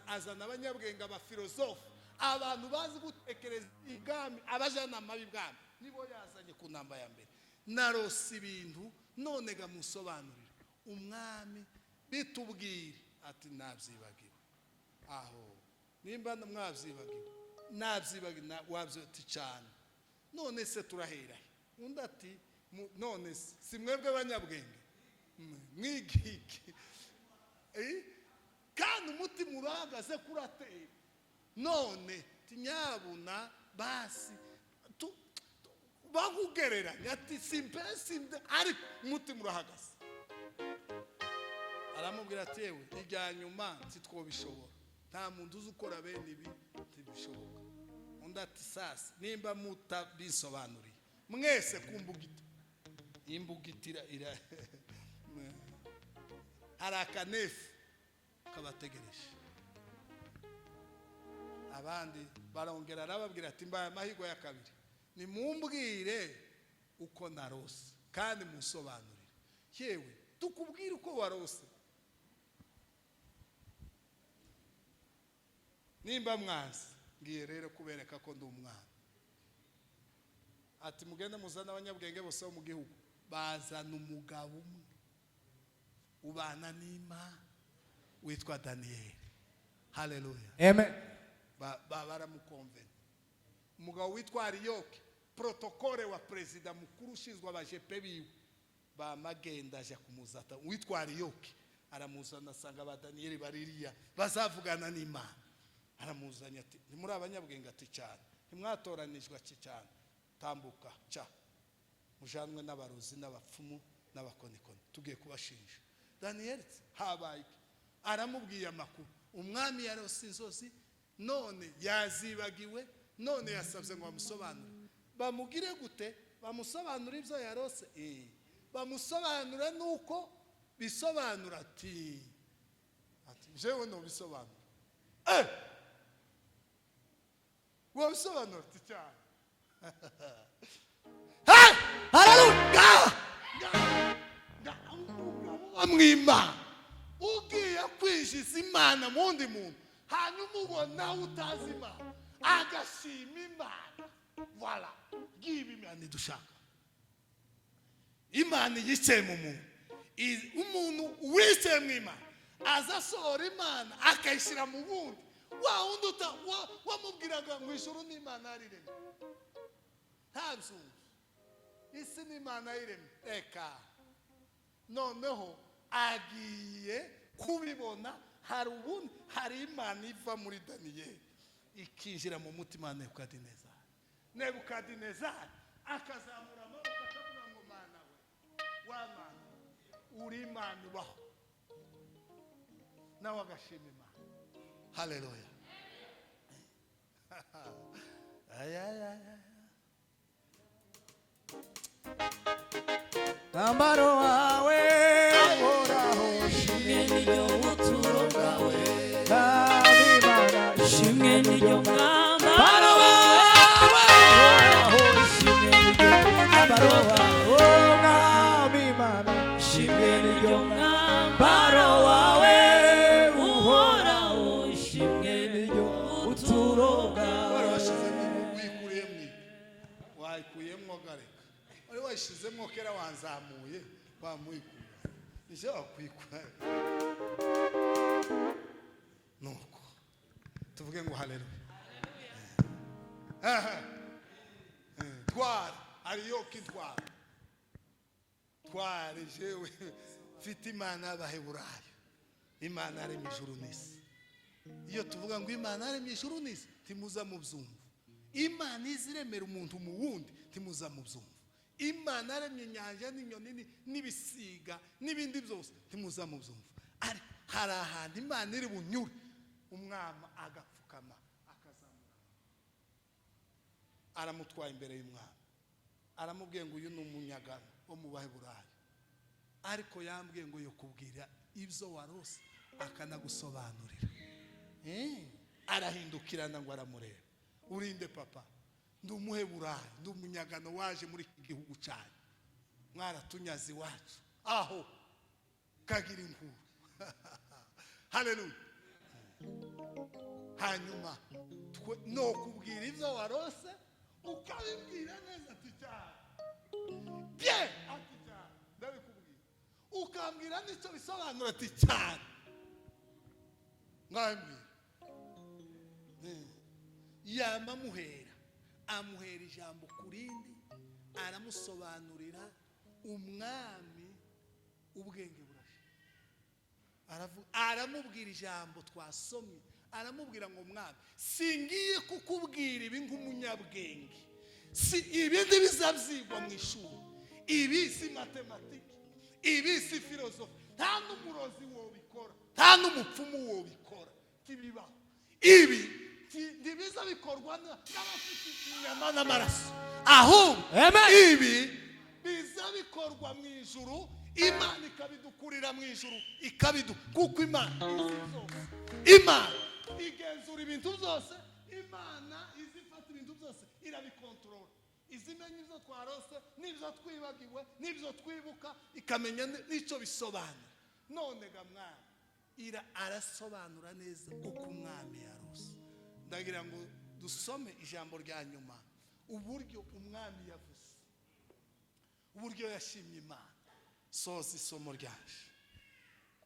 azana abanyabwenge, abafilosofe, abantu bazi gutekereza igami, abajanama b'ibwami, nibo yazanye ku namba ya mbere. Narose ibintu none ga musobanurire. Umwami bitubwire ati nabyibagiwe. Aho nimba mwabyibagiwe wabyo ati cyane, none se turahera undi ati none si mwebwe abanyabwenge mwigiki kandi umutima urahagaze kuratera. None tinyabuna basi bakugereranya ati simpe ariko umutima urahagaze. Aramubwira ati yewe ijya nyuma ntitwobishobora, nta muntu uzi ukora bene ibi ntibishoboka. Undi ati sasa nimba mutabisobanuriye mwese kumbugita imbugitira hari akanefu kabategereje. Abandi barongera arababwira ati mbaye amahirwe ya kabiri, nimumbwire uko narose kandi musobanurire. Yewe tukubwire uko warose, nimba mwazi ngiye rero kubereka ko ndi umwana. Ati mugende muzana abanyabwenge bose bo mu gihugu. Bazana umugabo umwe ubana n'Imana witwa Daniel. Haleluya, amen. Baramukonvena. Umugabo witwa Ariyoke, protokole wa perezida mukuru ushinzwe abajepe biwe, bamagenda aje kumuzata. Witwa Ariyoke aramuzana, asanga ba Daniel baririya bazavugana n'Imana. Aramuzanya ati ni muri abanyabwenge ati cyane, ntimwatoranijwe ati cyane, tambuka cha mujanwe n'abarozi n'abapfumu n'abakonikoni tugiye kubashinja. Daniel habaye aramubwiye amakuru, umwami yarose inzozi none yazibagiwe, none yasabye ngo bamusobanure. Bamugire gute? Bamusobanura ibyo yarose. Bamusobanura nuko bisobanura ati jewe no bisobanura. Wabisobanura ati cyane. Haleluya! Amwima ugiye kwishiza Imana mundi muntu, hanyuma ubona utazi Imana agashima Imana. Voilà, give Imana dushaka. imana yicaye mu muntu. Umuntu wicaye mu imana aza asohora imana akayishyira mu bundi. Wa wundi wamubwiraga ngo ijuru n'imana yariremye ntabyumva, isi n'imana yiremye, reka noneho agiye kubibona. Hari imana iva muri Daniyeli ikinjira mu mutima wa Nebukadinezari. Nebukadinezari akazamura amaboko akavuga ngo mana we, wa mana uri imana ibaho, nawe agashima imana. Haleluya. Mwambaro wawe uhoraho, shimwe n'iryo buturo bwawe. Mwami Imana, shimwe n'iryo mwambaro wawe uhoraho, shimwe n'iryo mwambaro wawe. Mwami Imana, shimwe n'iryo mwambaro wawe uhoraho, shimwe n'iryo buturo bwawe. Wayikuyemo gareka, wari wayishizemo kera wanzamuye bamuyikura, nicyo wakwikura. Nuko tuvuge ngo haleluya. Twara ariyo kitwara, twara jewe mfite imana y'Abaheburayo, imana yaremye ijuru n'isi. Iyo tuvuga ngo imana yaremye ijuru n'isi timuza mu byumva. Imana iziremera umuntu mu wundi timuza mu byumva. Imana yaremye inyanja n'inyoni n'ibisiga n'ibindi byose timuza mu byumva. Ari hari ahantu imana iri bunyure, umwami agapfukama akazamura, aramutwaye imbere y'umwami, aramubwiye ngo uyu ni umunyagano wo mu Baheburayo, ariko yambwiye ngo yo kubwira ibyo warose akanagusobanurira. Arahindukirana ngo aramureba, urinde papa, ndi Umuheburayo, ndi umunyagano waje muri iki gihugu cyanyu, mwaratunyaze iwacu aho kagira inkuru. Haleluya. Hanyuma no kubwira ibyo warose ukabibwira neza ati cyane bye, ati cyane ndabikubwira, ukambwira n'icyo bisobanura ati cyane ngambwira. Yama amuhera ijambo kurindi, aramusobanurira. Umwami ubwenge burashira, aramubwira ijambo twasomye, aramubwira ngo mwami, singiye kukubwira ibi nk'umunyabwenge, si ibindi bizabyigwa mu ishuri, ibi si matematiki, ibi si filozofi, nta n'umurozi wobikora, nta n'umupfumu wobikora, tibibaho. Ibi ndibiza bikorwa n'abafite inyama n'amaraso, ahubwo ibi biza bikorwa mu ijuru. Imana ikabidukurira mu ijuru kuko Imana igenzura ibintu byose. Imana izifata ibintu byose irabikontorora, izimenya ibyo twarose n'ibyo twibagiwe n'ibyo twibuka, ikamenya n'icyo bisobanura. None ga mwami arasobanura neza uko umwami yarose. Ndagira ngo dusome ijambo rya nyuma, uburyo umwami yavuze, uburyo yashimye Imana. Soza isomo ryaje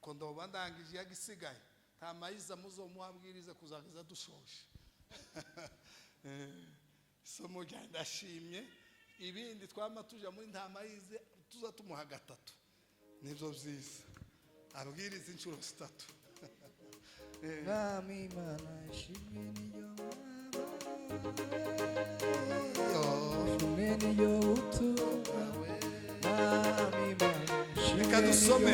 ko ndoba ndangije yagisigaye, nta mayiza muzomuhabwiriza kuzageza dushoje. Isomo rya ndashimye, ibindi twama tuja muri nta mayize tuza tumuha gatatu, nibyo byiza, abwiriza inshuro 3. Mwami Imana, shimwe n'iryo mwambaro wawe, shimwe n'iryo buturo bwawe. Mwami Imana, reka dusome